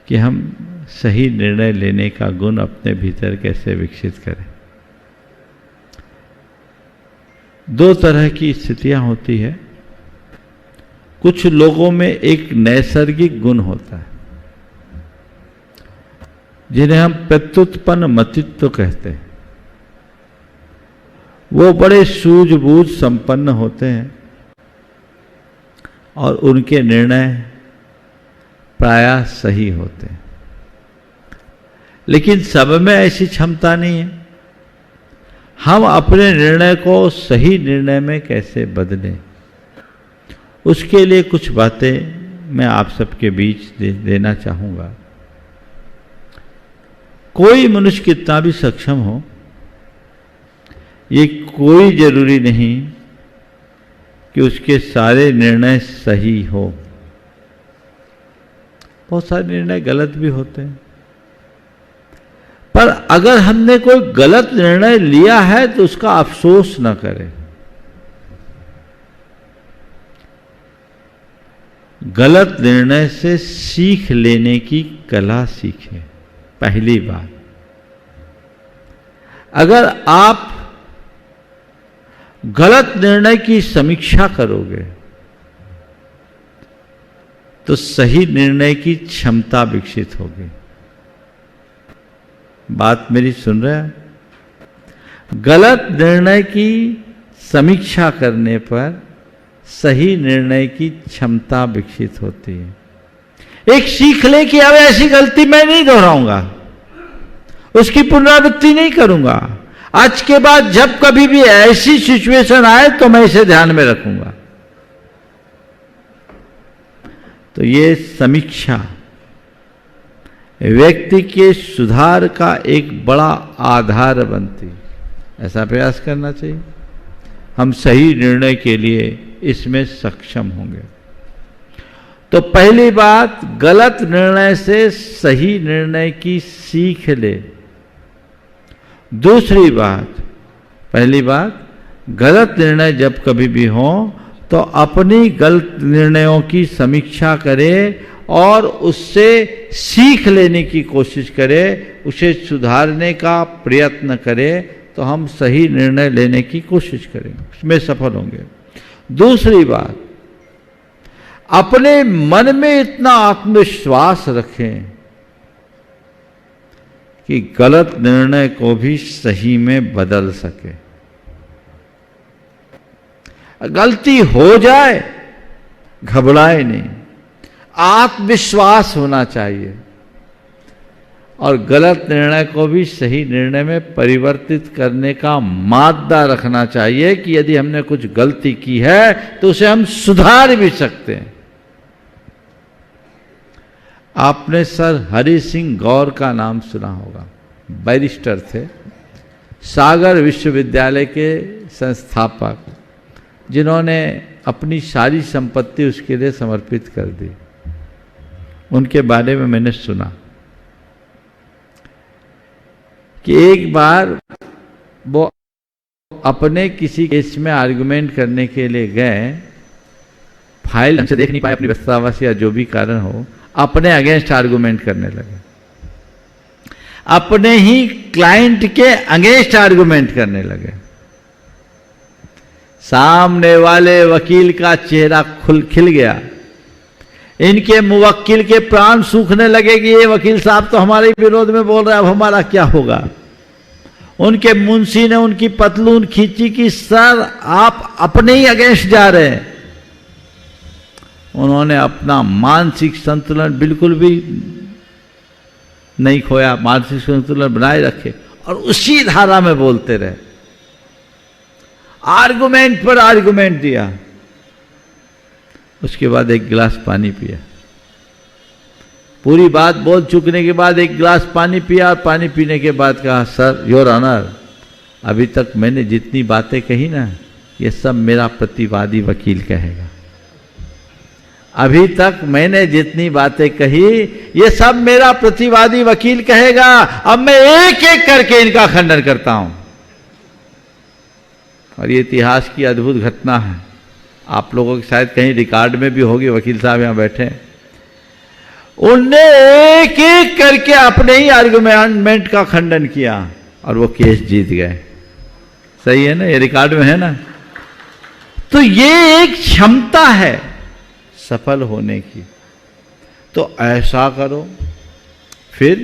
कि हम सही निर्णय लेने का गुण अपने भीतर कैसे विकसित करें। 2 तरह की स्थितियां होती है। कुछ लोगों में एक नैसर्गिक गुण होता है जिन्हें हम प्रत्युत्पन्न मतित्व कहते हैं। वो बड़े सूझबूझ संपन्न होते हैं और उनके निर्णय प्रायः सही होते हैं, लेकिन सब में ऐसी क्षमता नहीं है। हम अपने निर्णय को सही निर्णय में कैसे बदलें, उसके लिए कुछ बातें मैं आप सबके बीच देना चाहूँगा। कोई मनुष्य कितना भी सक्षम हो, ये कोई जरूरी नहीं कि उसके सारे निर्णय सही हो। बहुत सारे निर्णय गलत भी होते हैं। पर अगर हमने कोई गलत निर्णय लिया है तो उसका अफसोस न करें। गलत निर्णय से सीख लेने की कला सीखें। पहली बात, अगर आप गलत निर्णय की समीक्षा करोगे तो सही निर्णय की क्षमता विकसित होगी। बात मेरी सुन रहे हैं? गलत निर्णय की समीक्षा करने पर सही निर्णय की क्षमता विकसित होती है। एक सीख ले कि अब ऐसी गलती मैं नहीं दोहराऊंगा, उसकी पुनरावृत्ति नहीं करूंगा। आज के बाद जब कभी भी ऐसी सिचुएशन आए तो मैं इसे ध्यान में रखूंगा। तो ये समीक्षा व्यक्ति के सुधार का एक बड़ा आधार बनती है। ऐसा प्रयास करना चाहिए, हम सही निर्णय के लिए इसमें सक्षम होंगे। तो पहली बात, गलत निर्णय से सही निर्णय की सीख ले। दूसरी बात, पहली बात, गलत निर्णय जब कभी भी हो तो अपनी गलत निर्णयों की समीक्षा करे और उससे सीख लेने की कोशिश करे, उसे सुधारने का प्रयत्न करे, तो हम सही निर्णय लेने की कोशिश करेंगे, उसमें सफल होंगे। दूसरी बात, अपने मन में इतना आत्मविश्वास रखें कि गलत निर्णय को भी सही में बदल सके। गलती हो जाए, घबराए नहीं, आत्मविश्वास होना चाहिए और गलत निर्णय को भी सही निर्णय में परिवर्तित करने का मादा रखना चाहिए कि यदि हमने कुछ गलती की है तो उसे हम सुधार भी सकते हैं। आपने सर हरि सिंह गौर का नाम सुना होगा, बैरिस्टर थे, सागर विश्वविद्यालय के संस्थापक, जिन्होंने अपनी सारी संपत्ति उसके लिए समर्पित कर दी। उनके बारे में मैंने सुना कि एक बार वो अपने किसी केस में आर्गुमेंट करने के लिए गए, फाइल ढंग से देख नहीं पाए, अपनी व्यस्ततावश या जो भी कारण हो, अपने अगेंस्ट आर्गुमेंट करने लगे, अपने ही क्लाइंट के अगेंस्ट आर्गुमेंट करने लगे। सामने वाले वकील का चेहरा खिल गया, इनके मुवक्किल के प्राण सूखने लगे कि ये वकील साहब तो हमारे विरोध में बोल रहे हैं, अब हमारा क्या होगा। उनके मुंशी ने उनकी पतलून खींची कि सर आप अपने ही अगेंस्ट जा रहे हैं। उन्होंने अपना मानसिक संतुलन बिल्कुल भी नहीं खोया, मानसिक संतुलन बनाए रखे और उसी धारा में बोलते रहे, आर्गुमेंट पर आर्गुमेंट दिया। उसके बाद एक गिलास पानी पिया, पूरी बात बोल चुकने के बाद एक गिलास पानी पिया और पानी पीने के बाद कहा, सर योर ऑनर, अभी तक मैंने जितनी बातें कही ना, ये सब मेरा प्रतिवादी वकील कहेगा। अभी तक मैंने जितनी बातें कही ये सब मेरा प्रतिवादी वकील कहेगा। अब मैं एक एक करके इनका खंडन करता हूं। और ये इतिहास की अद्भुत घटना है, आप लोगों के शायद कहीं रिकॉर्ड में भी होगी, वकील साहब यहां बैठे। उनने एक एक करके अपने ही आर्गुमेंट का खंडन किया और वो केस जीत गए। सही है ना, ये रिकॉर्ड में है ना। तो ये एक क्षमता है सफल होने की। तो ऐसा करो। फिर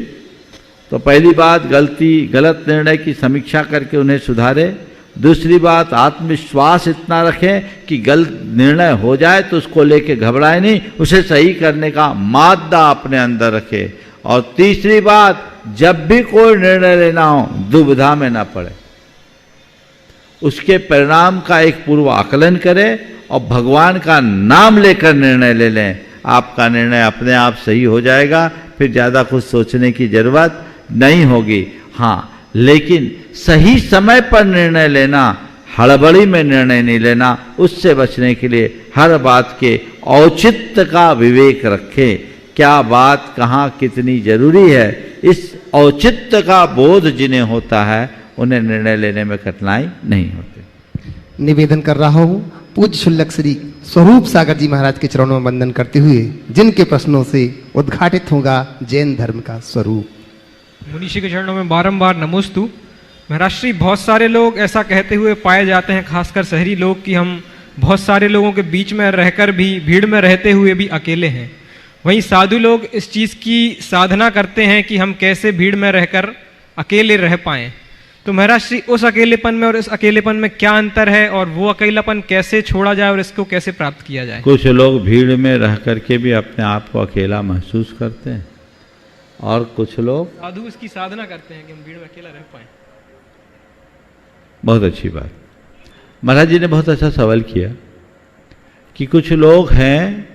तो पहली बात, गलत निर्णय की समीक्षा करके उन्हें सुधारे। दूसरी बात, आत्मविश्वास इतना रखें कि गलत निर्णय हो जाए तो उसको लेके घबराए नहीं, उसे सही करने का मादा अपने अंदर रखे। और तीसरी बात, जब भी कोई निर्णय लेना हो दुविधा में ना पड़े, उसके परिणाम का एक पूर्व आकलन करें और भगवान का नाम लेकर निर्णय ले लें। आपका निर्णय अपने आप सही हो जाएगा, फिर ज़्यादा कुछ सोचने की जरूरत नहीं होगी। हाँ, लेकिन सही समय पर निर्णय लेना, हड़बड़ी में निर्णय नहीं लेना। उससे बचने के लिए हर बात के औचित्य का विवेक रखें। क्या बात कहाँ कितनी जरूरी है, इस औचित्य का बोध जिन्हें होता है उन्हें निर्णय लेने में कठिनाई नहीं होती। निवेदन कर रहा हूँ पूज्य शुल्लक श्री स्वरूप सागर जी महाराज के चरणों में वंदन करते हुए, जिनके प्रश्नों से उद्घाटित होगा जैन धर्म का स्वरूप। मुनीषी के चरणों में बारंबार नमोस्तु। महाराज श्री, बहुत सारे लोग ऐसा कहते हुए पाए जाते हैं, खासकर शहरी लोग, कि हम बहुत सारे लोगों के बीच में रहकर भी, भीड़ में रहते हुए भी अकेले हैं। वहीं साधु लोग इस चीज़ की साधना करते हैं कि हम कैसे भीड़ में रहकर अकेले रह पाएं। तो महाराज श्री, उस अकेलेपन में और इस अकेलेपन में क्या अंतर है, और वो अकेलापन कैसे छोड़ा जाए और इसको कैसे प्राप्त किया जाए? कुछ लोग भीड़ में रह करके भी अपने आप को अकेला महसूस करते हैं, और कुछ लोग साधु इसकी साधना करते हैं कि हम भीड़ में अकेला रह पाएं। बहुत अच्छी बात। महाराज जी ने बहुत अच्छा सवाल किया कि कुछ लोग हैं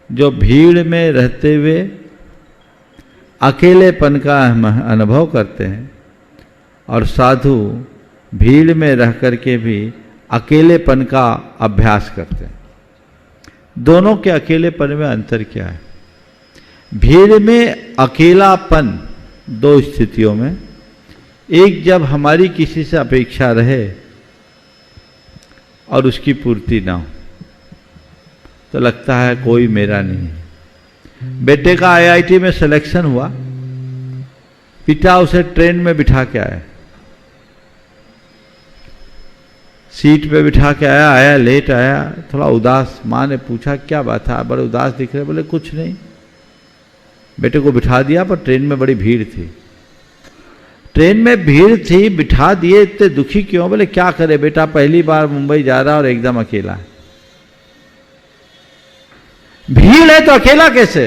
जो भीड़ में रहते हुए अकेलेपन का अनुभव करते हैं, और साधु भीड़ में रह करके भी अकेलेपन का अभ्यास करते हैं। दोनों के अकेलेपन में अंतर क्या है? भीड़ में अकेलापन दो स्थितियों में, एक जब हमारी किसी से अपेक्षा रहे और उसकी पूर्ति ना हो तो लगता है कोई मेरा नहीं है। बेटे का आईआईटी में सिलेक्शन हुआ, पिता उसे ट्रेन में बिठा के आया, सीट पे बिठा के आया लेट आया, थोड़ा उदास। माँ ने पूछा क्या बात है, बड़े उदास दिख रहे? बोले कुछ नहीं। बेटे को बिठा दिया, पर ट्रेन में बड़ी भीड़ थी। ट्रेन में भीड़ थी, बिठा दिए, इतने दुखी क्यों? बोले क्या करे बेटा, पहली बार मुंबई जा रहा और एकदम अकेला है। भीड़ है तो अकेला कैसे?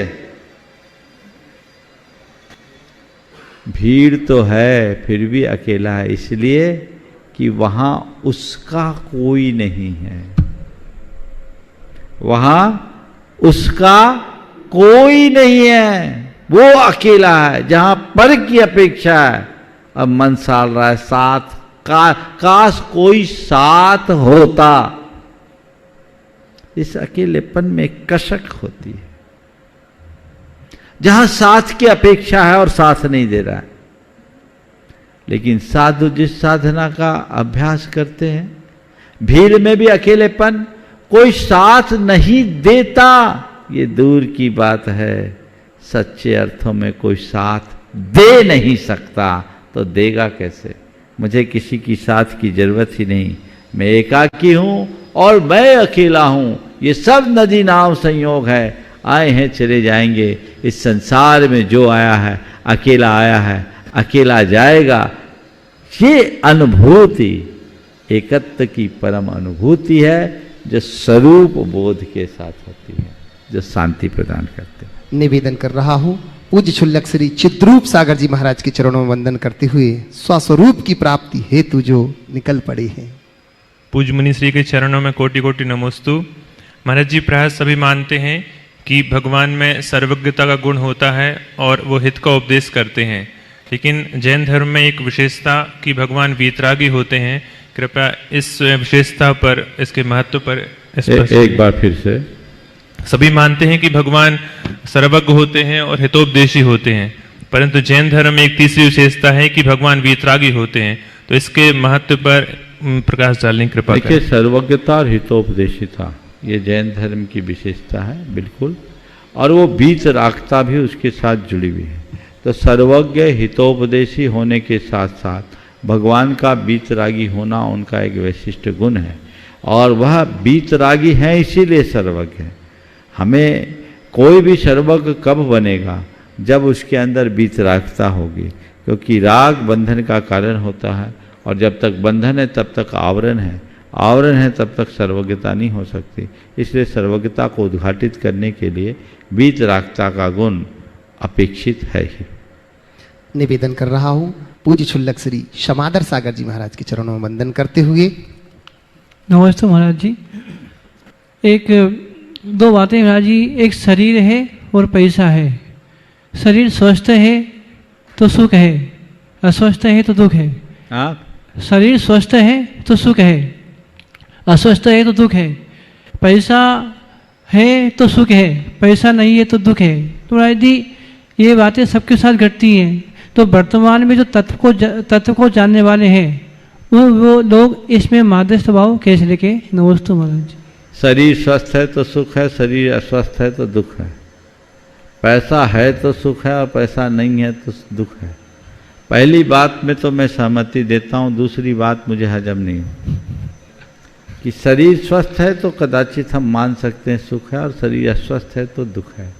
भीड़ तो है फिर भी अकेला है, इसलिए कि वहां उसका कोई नहीं है, वहां उसका कोई नहीं है, वो अकेला है। जहां पर की अपेक्षा है, अब मन साल रहा है साथ काश कोई साथ होता। इस अकेलेपन में कसक होती है, जहां साथ की अपेक्षा है और साथ नहीं दे रहा है। लेकिन साधु जिस साधना का अभ्यास करते हैं, भीड़ में भी अकेलेपन, कोई साथ नहीं देता, ये दूर की बात है। सच्चे अर्थों में कोई साथ दे नहीं सकता तो देगा कैसे? मुझे किसी की साथ की जरूरत ही नहीं, मैं एकाकी हूं और मैं अकेला हूं। ये सब नदी नाव संयोग है, आए हैं चले जाएंगे। इस संसार में जो आया है अकेला आया है, अकेला जाएगा। ये अनुभूति एकत्व की परम अनुभूति है, जो स्वरूप बोध के साथ होती है, जो शांति प्रदान करते हैं। निवेदन कर रहा हूँ पूज्य शुल्लक श्री चिद्रूप सागर जी महाराज के चरणों में वंदन करते हुए, स्वस्वरूप की प्राप्ति हेतु जो निकल पड़े हैं। पूज्य मुनि श्री के चरणों में कोटि कोटि नमोस्तु। महाराज जी, प्राय सभी मानते हैं कि भगवान में सर्वज्ञता का गुण होता है और वो हित का उपदेश करते हैं, लेकिन जैन धर्म में एक विशेषता कि भगवान वीतरागी होते हैं। कृपया इस विशेषता पर, इसके महत्व पर एक बार फिर से। सभी मानते हैं कि भगवान सर्वज्ञ होते हैं और हितोपदेशी होते हैं, परंतु जैन धर्म में एक तीसरी विशेषता है कि भगवान वीतरागी होते हैं। तो इसके महत्व पर प्रकाश डालने की कृपा करें। देखिए, सर्वज्ञता और हितोपदेशिता ये जैन धर्म की विशेषता है, बिल्कुल, और वो वीतरागता भी उसके साथ जुड़ी हुई है। तो सर्वज्ञ हितोपदेशी होने के साथ साथ भगवान का वीतरागी होना उनका एक विशिष्ट गुण है, और वह वीतरागी है इसीलिए सर्वज्ञ है। हमें कोई भी सर्वज्ञ कब बनेगा? जब उसके अंदर वीतरागता होगी, क्योंकि राग बंधन का कारण होता है, और जब तक बंधन है तब तक आवरण है, आवरण है तब तक सर्वज्ञता नहीं हो सकती। इसलिए सर्वज्ञता को उद्घाटित करने के लिए वीतरागता का गुण अपेक्षित है ही। निवेदन कर रहा हूँ पूज्य शुल्लक श्री क्षमादर सागर जी महाराज के चरणों में वंदन करते हुए। नमस्ते महाराज जी। दो बातें महाराज जी, एक शरीर है और पैसा है। शरीर स्वस्थ है तो सुख है, अस्वस्थ है तो दुख है। शरीर स्वस्थ है तो सुख है, अस्वस्थ है तो दुख है। पैसा है तो सुख है, पैसा नहीं है तो दुख है। तो यदि ये बातें सबके साथ घटती हैं तो वर्तमान में जो तत्व को जानने वाले हैं वो लोग इसमें माध्यस्थ भाव कैसे लेके? नमस्ते महाराज जी। शरीर स्वस्थ है तो सुख है, शरीर अस्वस्थ है तो दुख है। पैसा है तो सुख है और पैसा नहीं है तो दुख है। पहली बात में तो मैं सहमति देता हूँ, दूसरी बात मुझे हजम नहीं हो कि शरीर स्वस्थ है तो कदाचित हम मान सकते हैं सुख है और शरीर अस्वस्थ है तो दुख है।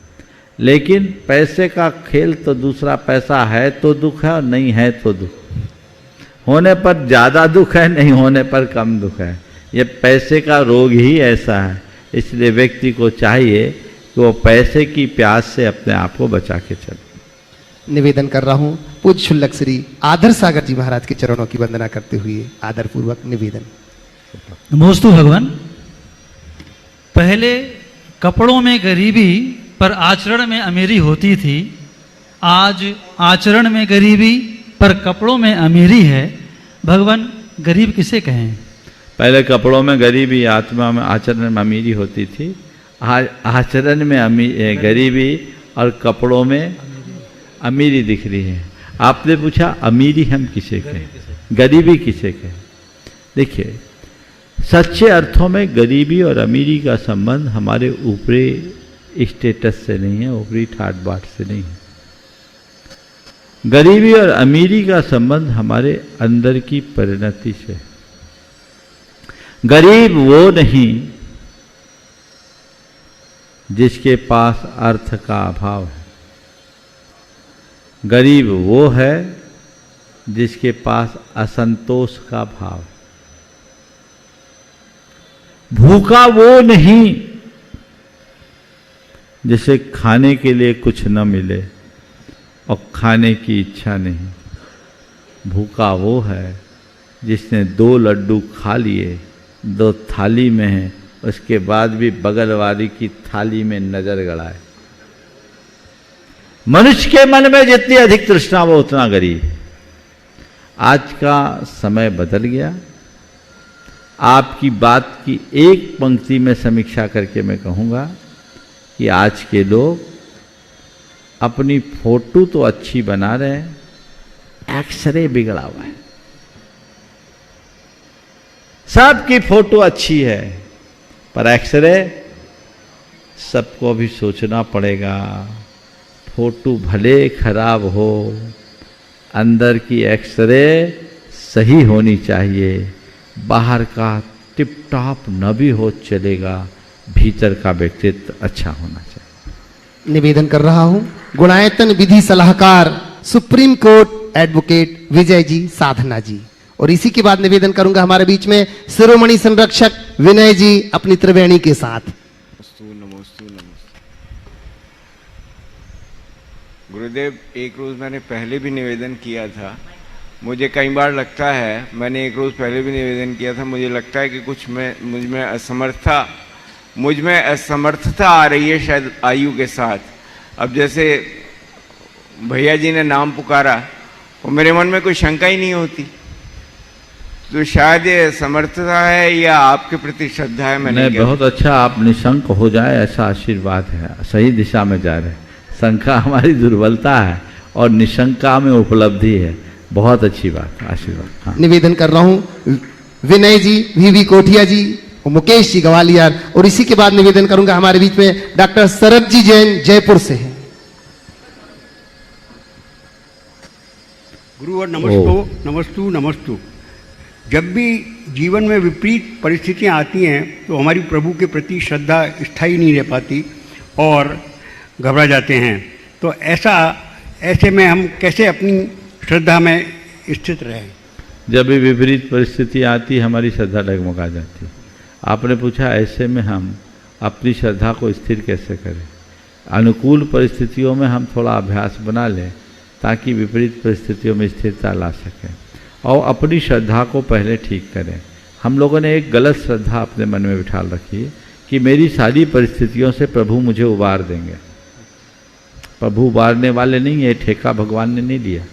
लेकिन पैसे का खेल तो दूसरा, पैसा है तो दुख है और नहीं है तो दुख। होने पर ज़्यादा दुख है, नहीं होने पर कम दुख है। ये पैसे का रोग ही ऐसा है। इसलिए व्यक्ति को चाहिए कि वो पैसे की प्यास से अपने आप को बचा के चले। निवेदन कर रहा हूँ पूज्य शुल्लक श्री आदर सागर जी महाराज के चरणों की वंदना करते हुए आदर पूर्वक निवेदन। नमोस्तु भगवान। पहले कपड़ों में गरीबी पर आचरण में अमीरी होती थी, आज आचरण में गरीबी पर कपड़ों में अमीरी है। भगवान गरीब किसे कहें? पहले कपड़ों में गरीबी, आत्मा में आचरण में अमीरी होती थी। आज आचरण में गरीबी और कपड़ों में अमीरी दिख रही है। आपने पूछा अमीरी हम किसे कहें, गरीबी किसे कहें? देखिए, सच्चे अर्थों में गरीबी और अमीरी का संबंध हमारे ऊपरी स्टेटस से नहीं है, ऊपरी ठाट बाट से नहीं है। गरीबी और अमीरी का संबंध हमारे अंदर की परिणति से। गरीब वो नहीं जिसके पास अर्थ का अभाव है, गरीब वो है जिसके पास असंतोष का भाव है। भूखा वो नहीं जिसे खाने के लिए कुछ न मिले और खाने की इच्छा नहीं। भूखा वो है जिसने 2 लड्डू खा लिए, 2 थाली में है, उसके बाद भी बगल वाली की थाली में नजर गड़ाए। मनुष्य के मन में जितनी अधिक तृष्णा वो उतना गरीब। आज का समय बदल गया। आपकी बात की एक पंक्ति में समीक्षा करके मैं कहूँगा कि आज के लोग अपनी फोटो तो अच्छी बना रहे हैं, एक्सरे बिगड़ा हुआ है। सबकी फोटो अच्छी है पर एक्सरे सबको भी सोचना पड़ेगा। फोटो भले खराब हो, अंदर की एक्सरे सही होनी चाहिए। बाहर का टिप टॉप न भी हो चलेगा, भीतर का व्यक्तित्व अच्छा होना चाहिए। निवेदन कर रहा हूं गुणायतन विधि सलाहकार supreme court advocate Vijay ji साधना जी, और इसी के बाद निवेदन करूंगा हमारे बीच में शिरोमणि संरक्षक विनय जी अपनी त्रिवेणी के साथ। गुरुदेव, एक रोज मैंने पहले भी निवेदन किया था। मुझे कई बार लगता है, मैंने एक रोज पहले भी निवेदन किया था, मुझे लगता है कि कुछ मुझ में असमर्थता आ रही है शायद आयु के साथ। अब जैसे भैया जी ने नाम पुकारा और मेरे मन में कोई शंका ही नहीं होती, तो शायद ये समर्थता है या आपके प्रति श्रद्धा है। मैंने बहुत अच्छा, आप निशंक हो जाए ऐसा आशीर्वाद है। सही दिशा में जा रहे हैं। शंका हमारी दुर्बलता है और निशंका में उपलब्धि है। बहुत अच्छी बात, आशीर्वाद। हाँ। निवेदन कर रहा हूं विनय जी वीवी कोठिया जी और मुकेश जी ग्वालियर, और इसी के बाद निवेदन करूंगा हमारे बीच में डॉक्टर शरद जी जैन जयपुर से हैं। गुरुवर नमस्तु नमस्तु। जब भी जीवन में विपरीत परिस्थितियां आती हैं तो हमारी प्रभु के प्रति श्रद्धा स्थायी नहीं रह पाती और घबरा जाते हैं। तो ऐसे में हम कैसे अपनी श्रद्धा में स्थित रहें? जब भी विपरीत परिस्थिति आती हमारी श्रद्धा डगमगा जाती है। आपने पूछा ऐसे में हम अपनी श्रद्धा को स्थिर कैसे करें? अनुकूल परिस्थितियों में हम थोड़ा अभ्यास बना लें ताकि विपरीत परिस्थितियों में स्थिरता ला सकें, और अपनी श्रद्धा को पहले ठीक करें। हम लोगों ने एक गलत श्रद्धा अपने मन में बिठा रखी है कि मेरी सारी परिस्थितियों से प्रभु मुझे उबार देंगे। प्रभु उबारने वाले नहीं है, ठेका भगवान ने नहीं लिया।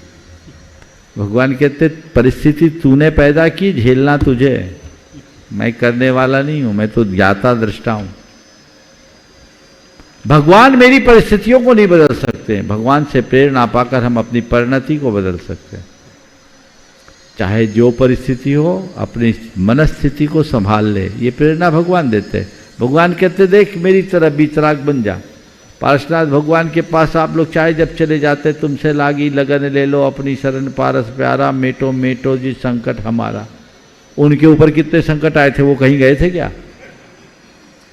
भगवान कहते परिस्थिति तूने पैदा की, झेलना तुझे, मैं करने वाला नहीं हूं, मैं तो ज्ञाता दृष्टा हूं। भगवान मेरी परिस्थितियों को नहीं बदल सकते, भगवान से प्रेरणा पाकर हम अपनी परिणति को बदल सकते हैं। चाहे जो परिस्थिति हो, अपनी मनस्थिति को संभाल ले, ये प्रेरणा भगवान देते हैं। भगवान कहते देख मेरी तरह बीतराग बन जा। पार्श्वनाथ भगवान के पास आप लोग चाहे जब चले जाते, तुमसे लागी लगन ले लो अपनी शरण पारस प्यारा, मेटो मेटो जी संकट हमारा। उनके ऊपर कितने संकट आए थे, वो कहीं गए थे क्या?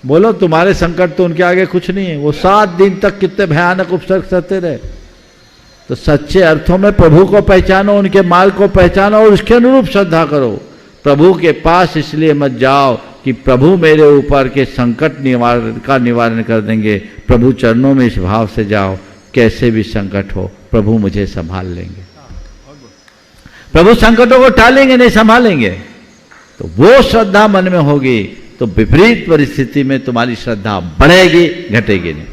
बोलो, तुम्हारे संकट तो उनके आगे कुछ नहीं है। वो 7 दिन तक कितने भयानक उपसर्ग सहते रहे। तो सच्चे अर्थों में प्रभु को पहचानो, उनके मार्ग को पहचानो और उसके अनुरूप श्रद्धा करो। प्रभु के पास इसलिए मत जाओ कि प्रभु मेरे ऊपर के संकट निवारण कर देंगे। प्रभु चरणों में इस भाव से जाओ, कैसे भी संकट हो प्रभु मुझे संभाल लेंगे। प्रभु संकटों को टालेंगे नहीं, संभालेंगे। तो वो श्रद्धा मन में होगी तो विपरीत परिस्थिति में तुम्हारी श्रद्धा बढ़ेगी, घटेगी नहीं।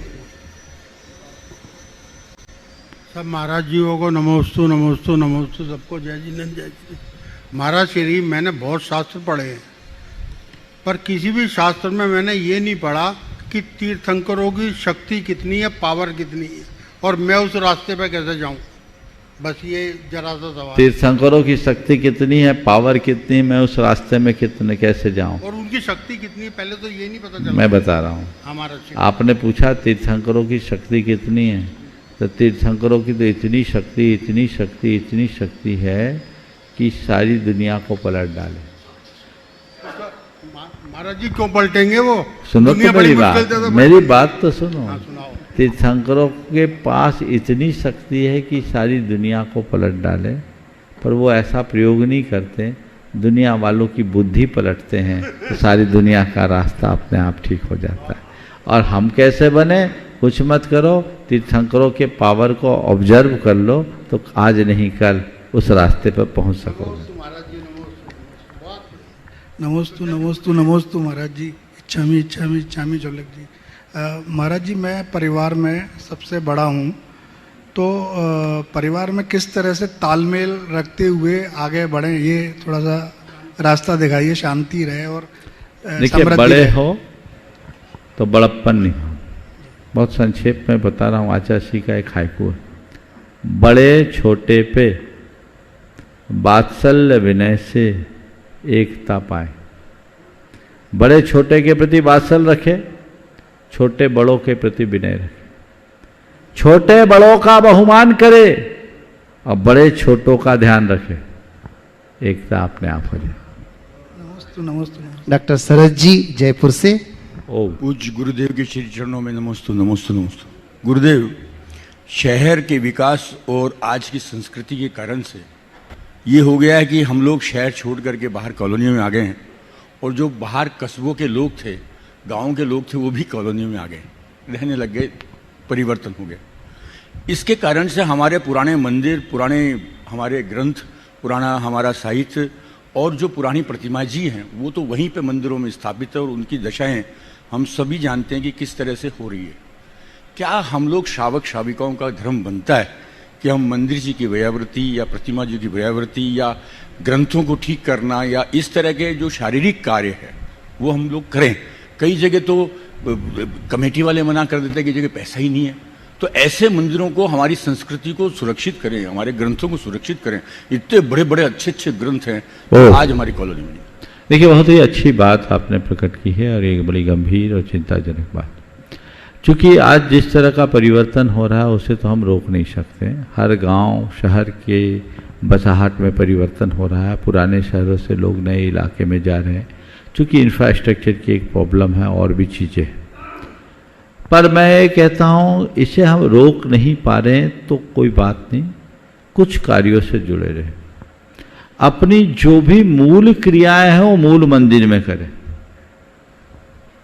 सब महाराज जीओ को नमोस्तु नमोस्तु नमोस्तु, सबको जय जिनेन्द्र जय जिनेन्द्र। महाराज श्री, मैंने बहुत शास्त्र पढ़े हैं, पर किसी भी शास्त्र में मैंने ये नहीं पढ़ा कि तीर्थंकरों की शक्ति कितनी है, पावर कितनी है, और मैं उस रास्ते पे कैसे जाऊं। बस ये जरा सा सवाल। तीर्थंकरों की शक्ति कितनी है, पावर कितनी है, मैं उस रास्ते में कितने कैसे जाऊं, और उनकी शक्ति कितनी है, पहले तो ये नहीं पता चला। मैं बता रहा हूं। हमारा आपने पूछा तीर्थंकरों की शक्ति कितनी है, तो तीर्थंकरों की तो इतनी शक्ति इतनी शक्ति इतनी शक्ति है कि सारी दुनिया को पलट डाले। महाराज जी क्यों पलटेंगे वो? सुनो दुनिया तो मेरी बड़ी बात, मुश्किल से मेरी बात तो सुनो। हाँ, सुनाओ। तीर्थंकरों के पास इतनी शक्ति है कि सारी दुनिया को पलट डाले, पर वो ऐसा प्रयोग नहीं करते। दुनिया वालों की बुद्धि पलटते हैं तो सारी दुनिया का रास्ता अपने आप ठीक हो जाता है। और हम कैसे बने? कुछ मत करो, तीर्थंकरों के पावर को ऑब्जर्व कर लो तो आज नहीं कल उस रास्ते पर पहुंच सकोगे। नमोस्तु नमोस्तु नमोस्तु महाराज जी। इच्छामी इच्छामी इच्छामी चोलक जी। महाराज जी, मैं परिवार में सबसे बड़ा हूँ, तो परिवार में किस तरह से तालमेल रखते हुए आगे बढ़ें, ये थोड़ा सा रास्ता दिखाइए, शांति रहे और देखिए, बड़े हो तो बड़प्पन नहीं हो। बहुत संक्षेप में बता रहा हूँ, आचार्य श्री का एक हाइकू है। बड़े छोटे पे वात्सल्य विनय से एकता पाए। बड़े छोटे के प्रति वात्सल्य रखे, छोटे बड़ों के प्रति विनय रखे। छोटे बड़ों का बहुमान करे और बड़े छोटों का ध्यान रखे, एकता अपने आप हो जाए। नमोस्तु नमोस्तु। डॉक्टर सरज जी जयपुर से। पूज्य गुरुदेव के श्री चरणों में नमोस्तु नमोस्तु नमोस्तु। गुरुदेव, शहर के विकास और आज की संस्कृति के कारण से ये हो गया है कि हम लोग शहर छोड़ करके बाहर कॉलोनियों में आ गए हैं, और जो बाहर कस्बों के लोग थे, गाँव के लोग थे, वो भी कॉलोनियों में आ गए, रहने लग गए, परिवर्तन हो गया। इसके कारण से हमारे पुराने मंदिर, पुराने हमारे ग्रंथ, पुराना हमारा साहित्य और जो पुरानी प्रतिमा जी हैं वो तो वहीं पे मंदिरों में स्थापित है, और उनकी दशाएं हम सभी जानते हैं कि किस तरह से हो रही है। क्या हम लोग श्रावक श्राविकाओं का धर्म बनता है कि हम मंदिर जी की व्यावृत्ति या प्रतिमा जी की व्यावृत्ति या ग्रंथों को ठीक करना या इस तरह के जो शारीरिक कार्य है वो हम लोग करें? कई जगह तो कमेटी वाले मना कर देते हैं कि जगह पैसा ही नहीं है। तो ऐसे मंदिरों को, हमारी संस्कृति को सुरक्षित करें, हमारे ग्रंथों को सुरक्षित करें। इतने बड़े बड़े अच्छे अच्छे ग्रंथ हैं आज हमारी कॉलोनी में। देखिए, बहुत ही अच्छी बात आपने प्रकट की है और एक बड़ी गंभीर और चिंताजनक बात। चूँकि आज जिस तरह का परिवर्तन हो रहा है उसे तो हम रोक नहीं सकते। हर गांव शहर के बसाहट में परिवर्तन हो रहा है, पुराने शहरों से लोग नए इलाके में जा रहे हैं। चूँकि इंफ्रास्ट्रक्चर की एक प्रॉब्लम है और भी चीज़ें, पर मैं ये कहता हूँ इसे हम रोक नहीं पा रहे हैं तो कोई बात नहीं, कुछ कार्यों से जुड़े रहे। अपनी जो भी मूल क्रियाएं हैं वो मूल मंदिर में करें।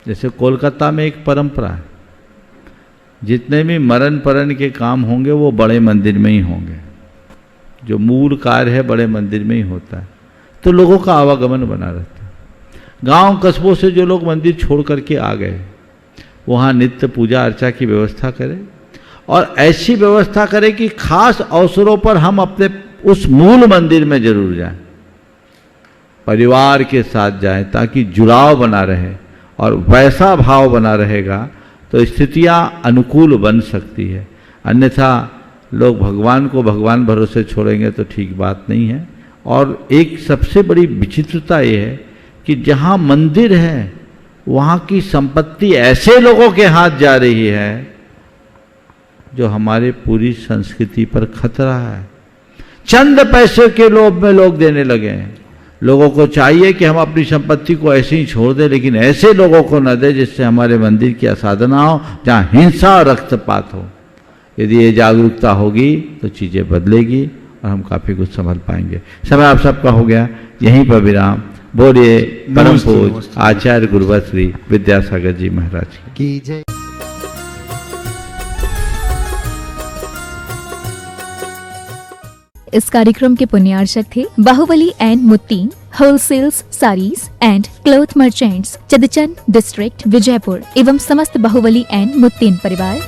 जैसे कोलकाता में एक परंपरा है, जितने भी मरण परण के काम होंगे वो बड़े मंदिर में ही होंगे। जो मूल कार्य है बड़े मंदिर में ही होता है, तो लोगों का आवागमन बना रहता है। गांव कस्बों से जो लोग मंदिर छोड़ करके आ गए, वहाँ नित्य पूजा अर्चा की व्यवस्था करें, और ऐसी व्यवस्था करें कि खास अवसरों पर हम अपने उस मूल मंदिर में जरूर जाएं, परिवार के साथ जाएं, ताकि जुड़ाव बना रहे। और वैसा भाव बना रहेगा तो स्थितियां अनुकूल बन सकती है। अन्यथा लोग भगवान को भगवान भरोसे छोड़ेंगे तो ठीक बात नहीं है। और एक सबसे बड़ी विचित्रता ये है कि जहाँ मंदिर है वहाँ की संपत्ति ऐसे लोगों के हाथ जा रही है जो हमारे पूरी संस्कृति पर खतरा है। चंद पैसे के लोभ में लोग देने लगे हैं। लोगों को चाहिए कि हम अपनी संपत्ति को ऐसे ही छोड़ दें, लेकिन ऐसे लोगों को न दें जिससे हमारे मंदिर की असाधना हो, जहाँ हिंसा और रक्तपात हो। यदि ये जागरूकता होगी तो चीज़ें बदलेगी और हम काफ़ी कुछ संभल पाएंगे। समय आप सबका हो गया, यहीं पर विराम। बोलिए परम पूज आचार्य गुरुवर श्री विद्यासागर जी महाराज की जय। इस कार्यक्रम के पुण्यार्चक थे बाहुबली एंड मुत्तीन wholesales sarees and cloth merchants, चदचन डिस्ट्रिक्ट, विजयपुर एवं समस्त बाहुबली एंड मुत्तीन परिवार।